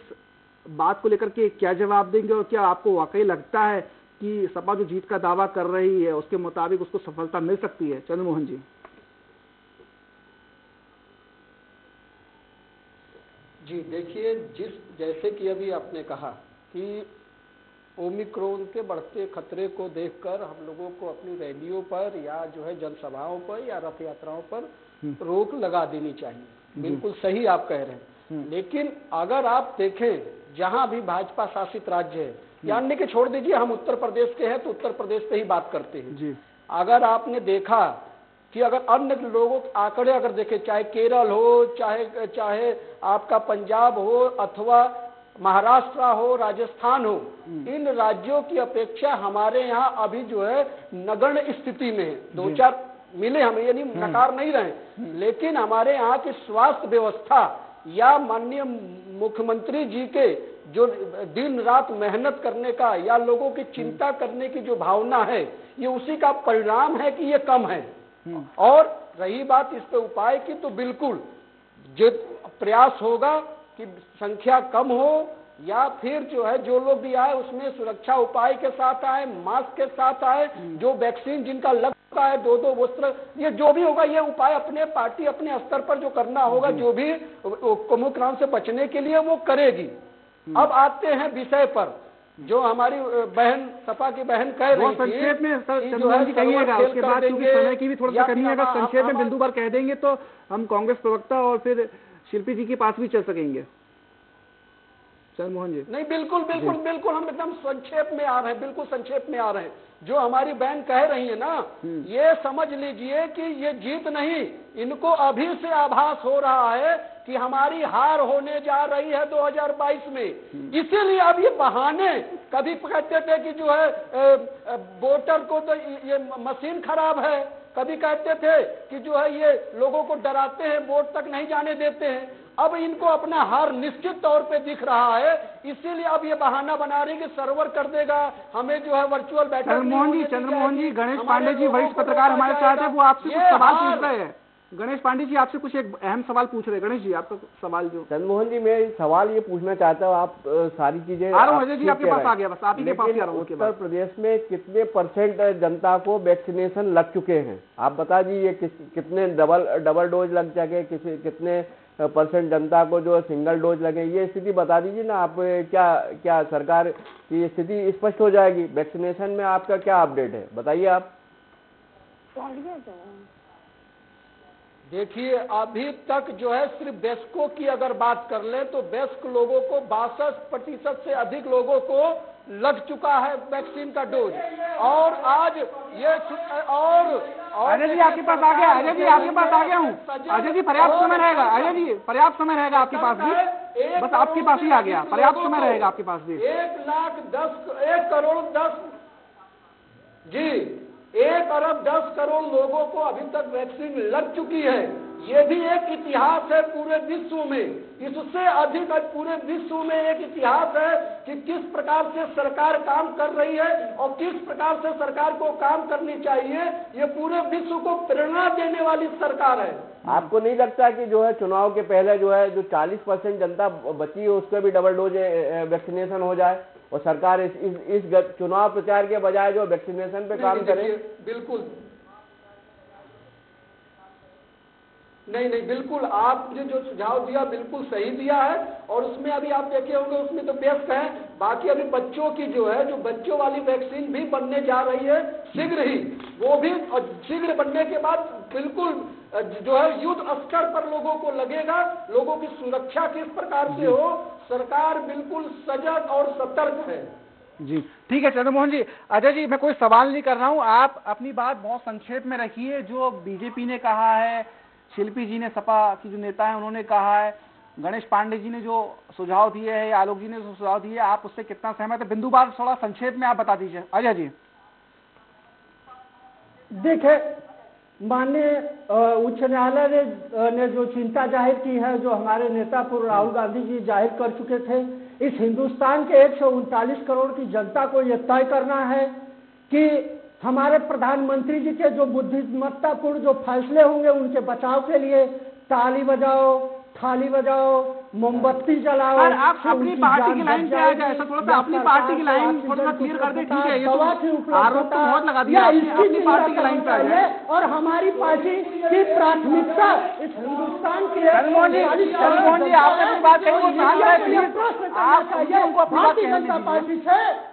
बात को लेकर के क्या जवाब देंगे, और क्या आपको वाकई लगता है कि सपा जो जीत का दावा कर रही है उसके मुताबिक उसको सफलता मिल सकती है? चंद्रमोहन जी। जी देखिए, जैसे कि अभी आपने कहा कि ओमिक्रॉन के बढ़ते खतरे को देखकर हम लोगों को अपनी रैलियों पर या जो है जनसभाओं पर या रथ यात्राओं पर रोक लगा देनी चाहिए। बिल्कुल सही आप कह रहे हैं। लेकिन अगर आप देखें जहां भी भाजपा शासित राज्य है या अन्य के छोड़ दीजिए, हम उत्तर प्रदेश के हैं तो उत्तर प्रदेश पे ही बात करते हैं जी। अगर आपने देखा कि अगर अन्य लोगों के आंकड़े अगर देखें, चाहे केरल हो, चाहे आपका पंजाब हो अथवा महाराष्ट्र हो, राजस्थान हो, इन राज्यों की अपेक्षा हमारे यहाँ अभी जो है नगण्य स्थिति में है। 2-4 मिले हमें, यानी नकार नहीं रहे, लेकिन हमारे यहाँ की स्वास्थ्य व्यवस्था या माननीय मुख्यमंत्री जी के जो दिन रात मेहनत करने का या लोगों की चिंता करने की जो भावना है, ये उसी का परिणाम है कि ये कम है। और रही बात इस पे उपाय की, तो बिल्कुल जो प्रयास होगा कि संख्या कम हो या फिर जो है जो लोग भी आए उसमें सुरक्षा उपाय के साथ आए, मास्क के साथ आए, जो वैक्सीन जिनका लग चुका है 2-2 वस्त्र, ये जो भी होगा ये उपाय अपने पार्टी अपने स्तर पर जो करना होगा, जो भी ओमिक्रॉन से बचने के लिए वो करेगी। अब आते हैं विषय पर, जो हमारी बहन सपा की बहन कह रही थी, संक्षेप में चंद्रमोहन जी कहिएगा, उसके बाद क्योंकि समय की भी थोड़ा सा कमी है, अगर संक्षेप में बिंदु भर कह देंगे तो हम कांग्रेस प्रवक्ता और फिर शिल्पी जी के पास भी चल सकेंगे। चंद्रमोहन जी नहीं, बिल्कुल बिल्कुल बिल्कुल हम एकदम संक्षेप में आ रहे हैं, बिल्कुल संक्षेप में आ रहे हैं। जो हमारी बहन कह रही है ना, ये समझ लीजिए कि ये जीत नहीं, इनको अभी से आभास हो रहा है कि हमारी हार होने जा रही है 2022 में। इसीलिए अब ये बहाने, कभी कहते थे कि जो है वोटर को तो ये मशीन खराब है, कभी कहते थे कि जो है ये लोगों को डराते हैं, वोट तक नहीं जाने देते हैं। अब इनको अपना हार निश्चित तौर पे दिख रहा है, इसीलिए अब ये बहाना बना रही कि सर्वर कर देगा, हमें जो है वर्चुअल बैठक। चंद्रमोहन जी गणेश पांडे जी वरिष्ठ पत्रकार हमारे साथ है, वो आपसे कुछ सवाल पूछ रहे हैं। गणेश पांडे जी आपसे कुछ एक अहम सवाल पूछ रहे हैं। गणेश जी आपका सवाल जो। चंद्रमोहन जी मैं सवाल ये पूछना चाहता हूँ, आप सारी चीजें जी आपके पास आ गया, बस आप ही के पास आ रहा हूँ। उत्तर प्रदेश में कितने % जनता को वैक्सीनेशन लग चुके हैं, आप बता दीजिए। कितने डबल डोज लग जाके, कितने % जनता को जो सिंगल डोज लगे, ये स्थिति बता दीजिए ना आप। क्या सरकार की स्थिति स्पष्ट हो जाएगी। वैक्सीनेशन में आपका क्या अपडेट है, बताइए आप। देखिए अभी तक जो है सिर्फ वयस्कों की अगर बात कर ले तो वयस्क लोगों को 62% से अधिक लोगों को लग चुका है वैक्सीन का डोज। और आज ये और अजय जी आपके पास आ गया, अजय जी आपके पास आ गया हूँ। अजय जी पर्याप्त समय रहेगा, अजय जी पर्याप्त समय रहेगा आपके पास भी, बस आपके पास ही आ गया, पर्याप्त समय रहेगा आपके पास भी। 1 करोड़ 10 जी 1 अरब 10 करोड़ लोगों को अभी तक वैक्सीन लग चुकी है। ये भी एक इतिहास है पूरे विश्व में, इससे अधिक पूरे विश्व में एक इतिहास है कि किस प्रकार से सरकार काम कर रही है और किस प्रकार से सरकार को काम करनी चाहिए। ये पूरे विश्व को प्रेरणा देने वाली सरकार है। आपको नहीं लगता कि जो है चुनाव के पहले जो है जो 40% जनता बची है उसको भी डबल डोज वैक्सीनेशन हो जाए और सरकार इस चुनाव प्रचार के बजाय जो वैक्सीनेशन पे काम करे? बिल्कुल नहीं, बिल्कुल आपने जो सुझाव दिया बिल्कुल सही दिया है। और उसमें अभी आप देखे होंगे उसमें तो बेस्ट है। बाकी अभी बच्चों की जो है, जो बच्चों वाली वैक्सीन भी बनने जा रही है शीघ्र ही, वो भी शीघ्र बनने के बाद बिल्कुल जो है युद्ध स्तर पर लोगों को लगेगा। लोगों की सुरक्षा किस प्रकार से हो, सरकार बिल्कुल सजग और सतर्क है। जी ठीक है चंद्रमोहन जी। अजय जी मैं कोई सवाल नहीं कर रहा हूँ, आप अपनी बात बहुत संक्षेप में रखिए। जो बीजेपी ने कहा है, शिल्पी जी ने, सपा की जो नेता है उन्होंने कहा है, गणेश पांडे जी ने जो सुझाव दिए है, आलोक जी ने जो सुझाव दिए, आप उससे कितना सहमत है? बिंदु बार थोड़ा संक्षेप में आप बता दीजिए। अजय जी देखिए, माननीय उच्च न्यायालय ने जो चिंता जाहिर की है, जो हमारे नेता पूर्व राहुल गांधी जी जाहिर कर चुके थे, इस हिंदुस्तान के 139 करोड़ की जनता को यह तय करना है कि हमारे प्रधानमंत्री जी के जो बुद्धिमत्तापूर्ण जो फैसले होंगे उनके बचाव के लिए ताली बजाओ, थाली बजाओ, मोमबत्ती जलाओ। सर आप अपनी पार्टी की लाइन पे आ जाए, सर थोड़ा सा अपनी पार्टी की लाइन थोड़ा सा क्लियर कर दे। ठीक है, ये तो आरोप तो बहुत लगा दिया आपने, अपनी पार्टी की लाइन पे आ जाए। और हमारी पार्टी की प्राथमिकता इस हिंदुस्तान की चंद्रमोहन जी आपने अपनी बात कही, वो शांत रहे प्लीज। आप उनको अपनी बात भारतीय जनता पार्टी से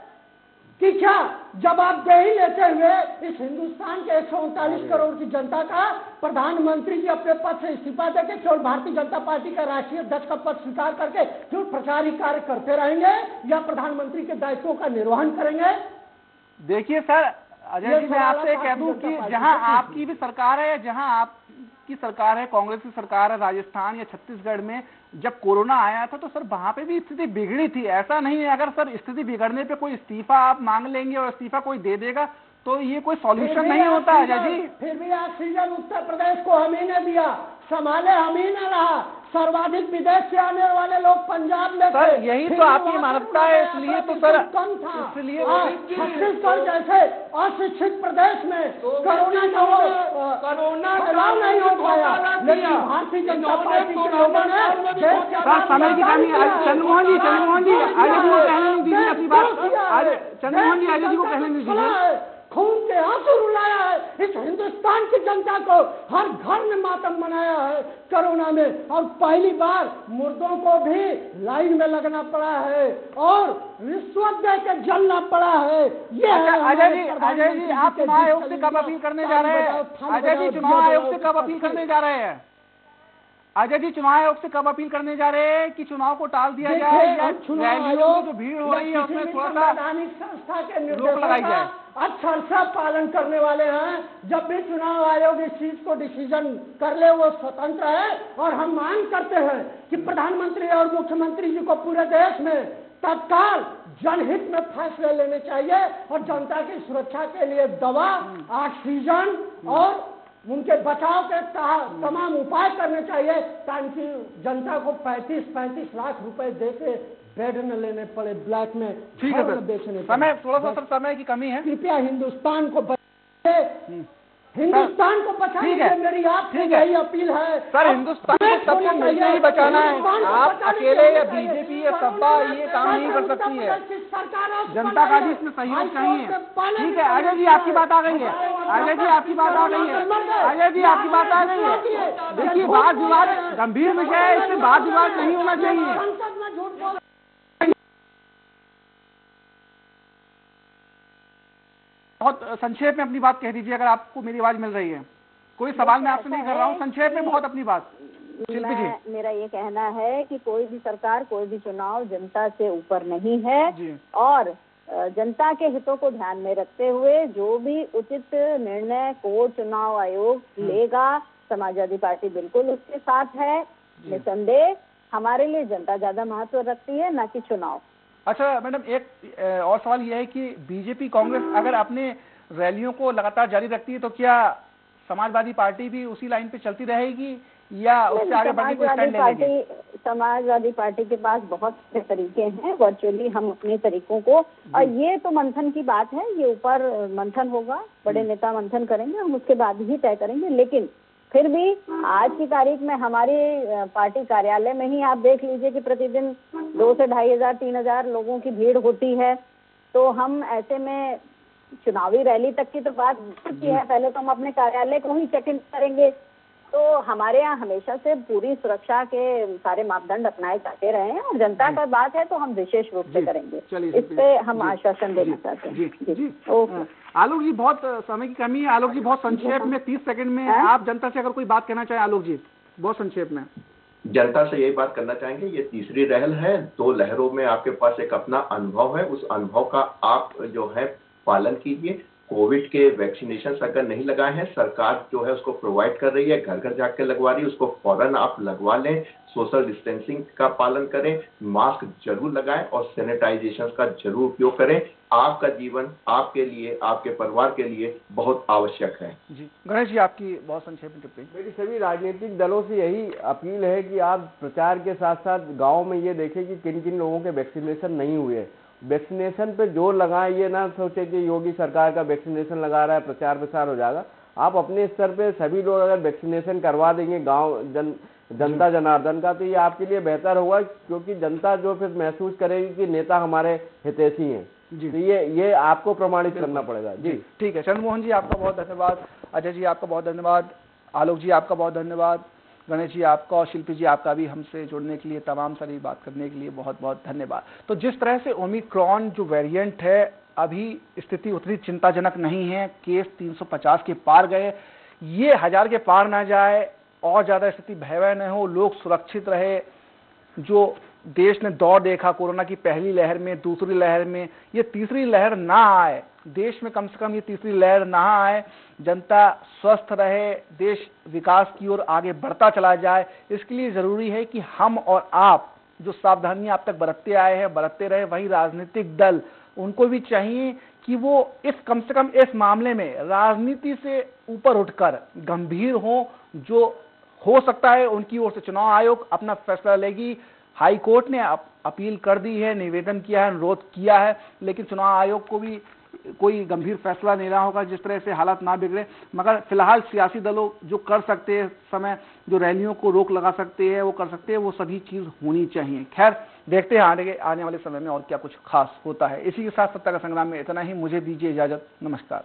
कि क्या जवाबदेही लेते हुए इस हिंदुस्तान के 139 करोड़ की जनता का प्रधानमंत्री जी अपने पद से इस्तीफा देके केवल भारतीय जनता पार्टी का राष्ट्रीय अध्यक्ष का पद स्वीकार करके केवल प्रचारी कार्य करते रहेंगे या प्रधानमंत्री के दायित्वों का निर्वहन करेंगे? देखिए सर अजय जी, मैं आपसे कह दूं कि जहां आपकी भी सरकार है, जहां आपकी सरकार है, कांग्रेस की सरकार है, राजस्थान या छत्तीसगढ़ में जब कोरोना आया था तो सर वहां पे भी स्थिति बिगड़ी थी। ऐसा नहीं है अगर सर स्थिति बिगड़ने पे कोई इस्तीफा आप मांग लेंगे और इस्तीफा कोई दे देगा तो ये कोई सॉल्यूशन नहीं होता अजय जी। फिर भी ऑक्सीजन उत्तर प्रदेश को हम ही ने दिया, संभाले हम ही ने रहा। सर्वाधिक विदेश से आने वाले लोग पंजाब में सर यही तो आपकी मानवता है, इसलिए तो सर कम था। इसलिए छत्तीसगढ़ जैसे अशिक्षित प्रदेश में कोरोना फैलाव नहीं हो पाया, लेकिन भारतीय जनता पार्टी के लोगों ने समय की कमी। चंद्रमोहन जी अजय जी को कहने नहीं दीजिए अपनी बात। चंद्रमोहन जी अजय जी को कहने नहीं दीजिए। खून के आंसू रुलाया है इस हिंदुस्तान की जनता को, हर घर में मातम मनाया है कोरोना में, और पहली बार मुर्दों को भी लाइन में लगना पड़ा है और रिश्वत दे के जलना पड़ा है। ये अजय जी आप चुनाव आयोग से कब अपील करने जा रहे हैं? अजय जी चुनाव आयोग से कब अपील करने जा रहे हैं? अजय जी चुनाव आयोग से कब अपील करने जा रहे हैं कि चुनाव को टाल दिया जाए या रैलियों में जो भीड़ हो रही है उसमें थोड़ा सा संस्था के रोक लगाई जाए? अक्षरशः पालन करने वाले हैं। जब भी चुनाव आयोग इस चीज को डिसीजन कर ले वो स्वतंत्र है, और हम मांग करते हैं कि प्रधानमंत्री और मुख्यमंत्री जी को पूरे देश में तत्काल जनहित में फैसले लेने चाहिए और जनता की सुरक्षा के लिए दवा, ऑक्सीजन और उनके बचाव के तमाम उपाय करने चाहिए ताकि जनता को 35 लाख रुपए देके बेड न लेने पड़े ब्लैक में। ठीक है सर, समय थोड़ा सा सर समय की कमी है, कृपया हिंदुस्तान को बचाने के लिए मेरी आपसे यही अपील है। सर हिंदुस्तान को सबको मिलकर ही बचाना है, आप अकेले या बीजेपी या सपा ये काम नहीं कर सकती है, जनता का भी इसमें सहयोग चाहिए। ठीक है अजय जी आपकी बात आ गई है, अजय जी आपकी बात आ गई है, अजय जी आपकी बात आ गई है। देखिए वाद विवाद गंभीर विषय है, इससे वाद विवाद नहीं होना चाहिए। बहुत संक्षेप में अपनी बात कह दीजिए अगर आपको मेरी आवाज मिल रही है। कोई सवाल मैं आपसे नहीं कर रहा हूँ, संक्षेप में बहुत अपनी बात। शिल्पी जी मेरा ये कहना है कि कोई भी सरकार, कोई भी चुनाव जनता से ऊपर नहीं है, और जनता के हितों को ध्यान में रखते हुए जो भी उचित निर्णय कोर्ट चुनाव आयोग लेगा, समाजवादी पार्टी बिल्कुल उसके साथ है। निसंदेह हमारे लिए जनता ज्यादा महत्व रखती है, न कि चुनाव। अच्छा मैडम एक और सवाल यह है कि बीजेपी कांग्रेस अगर अपने रैलियों को लगातार जारी रखती है तो क्या समाजवादी पार्टी भी उसी लाइन पे चलती रहेगी या उससे आगे बढ़ने को स्टैंड लेगी? समाजवादी पार्टी के पास बहुत से तरीके हैं, वर्चुअली हम अपने तरीकों को, और ये तो मंथन की बात है, ये ऊपर मंथन होगा, बड़े नेता मंथन करेंगे, हम उसके बाद ही तय करेंगे। लेकिन फिर भी आज की तारीख में हमारी पार्टी कार्यालय में ही आप देख लीजिए कि प्रतिदिन 2 से 2,500 3,000 लोगों की भीड़ होती है। तो हम ऐसे में चुनावी रैली तक की तो बात की है, पहले तो हम अपने कार्यालय को ही चेक इन करेंगे। तो हमारे यहाँ हमेशा से पूरी सुरक्षा के सारे मापदंड अपनाए जाते रहे हैं, और जनता का बात है तो हम विशेष रूप से करेंगे, इस पे हम आश्वासन देना चाहते हैं। ओके आलोक जी, बहुत समय की कमी है, आलोक जी बहुत संक्षेप में 30 सेकंड में आप जनता से अगर कोई बात कहना चाहें आलोक जी, बहुत संक्षेप में। जनता से यही बात करना चाहेंगे, ये तीसरी लहर है, 2 लहरों में आपके पास एक अपना अनुभव है, उस अनुभव का आप जो है पालन कीजिए। कोविड के वैक्सीनेशन अगर नहीं लगाए हैं, सरकार जो है उसको प्रोवाइड कर रही है, घर घर जाके लगवा रही है, उसको फौरन आप लगवा लें। सोशल डिस्टेंसिंग का पालन करें, मास्क जरूर लगाएं और सैनिटाइजेशन का जरूर उपयोग करें। आपका जीवन आपके लिए, आपके परिवार के लिए बहुत आवश्यक है। जी गणेश जी आपकी बहुत संक्षेप में टिप्पणी। मेरी सभी राजनीतिक दलों से यही अपील है कि आप प्रचार के साथ साथ गाँव में ये देखें कि किन किन लोगों के वैक्सीनेशन नहीं हुए। वैक्सीनेशन पे जोर लगाएं, ये ना सोचे कि योगी सरकार का वैक्सीनेशन लगा रहा है प्रचार प्रसार हो जाएगा। आप अपने स्तर पे सभी लोग अगर वैक्सीनेशन करवा देंगे, गांव जनता जनार्दन का, तो ये आपके लिए बेहतर होगा, क्योंकि जनता जो फिर महसूस करेगी कि नेता हमारे हितैषी हैं। जी। तो ये आपको प्रमाणित करना पड़ेगा। जी ठीक है। चंद्रमोहन जी आपका बहुत धन्यवाद, अजय जी आपका बहुत धन्यवाद, आलोक जी आपका बहुत धन्यवाद, गणेश जी आपका और शिल्पी जी आपका भी हमसे जुड़ने के लिए, तमाम सारी बात करने के लिए बहुत बहुत धन्यवाद। तो जिस तरह से ओमिक्रॉन जो वेरिएंट है, अभी स्थिति उतनी चिंताजनक नहीं है, केस 350 के पार गए, ये 1000 के पार ना जाए और ज्यादा स्थिति भयावह न हो, लोग सुरक्षित रहे। जो देश ने दौर देखा कोरोना की पहली लहर में, दूसरी लहर में, ये तीसरी लहर ना आए, देश में कम से कम ये तीसरी लहर ना आए, जनता स्वस्थ रहे, देश विकास की ओर आगे बढ़ता चला जाए। इसके लिए जरूरी है कि हम और आप जो सावधानियां अब तक बरतते आए हैं, बरतते रहे। वही राजनीतिक दल, उनको भी चाहिए कि वो इस कम से कम इस मामले में राजनीति से ऊपर उठकर गंभीर हो। जो हो सकता है उनकी ओर से चुनाव आयोग अपना फैसला लेगी। हाई कोर्ट ने अपील कर दी है, निवेदन किया है, अनुरोध किया है, लेकिन चुनाव आयोग को भी कोई गंभीर फैसला लेना होगा जिस तरह से हालात ना बिगड़े। मगर फिलहाल सियासी दलों जो कर सकते हैं, समय जो रैलियों को रोक लगा सकते हैं वो कर सकते हैं, वो सभी चीज होनी चाहिए। खैर देखते हैं आने वाले समय में और क्या कुछ खास होता है। इसी के साथ सत्ता का संग्राम में इतना ही। मुझे दीजिए इजाजत। नमस्कार।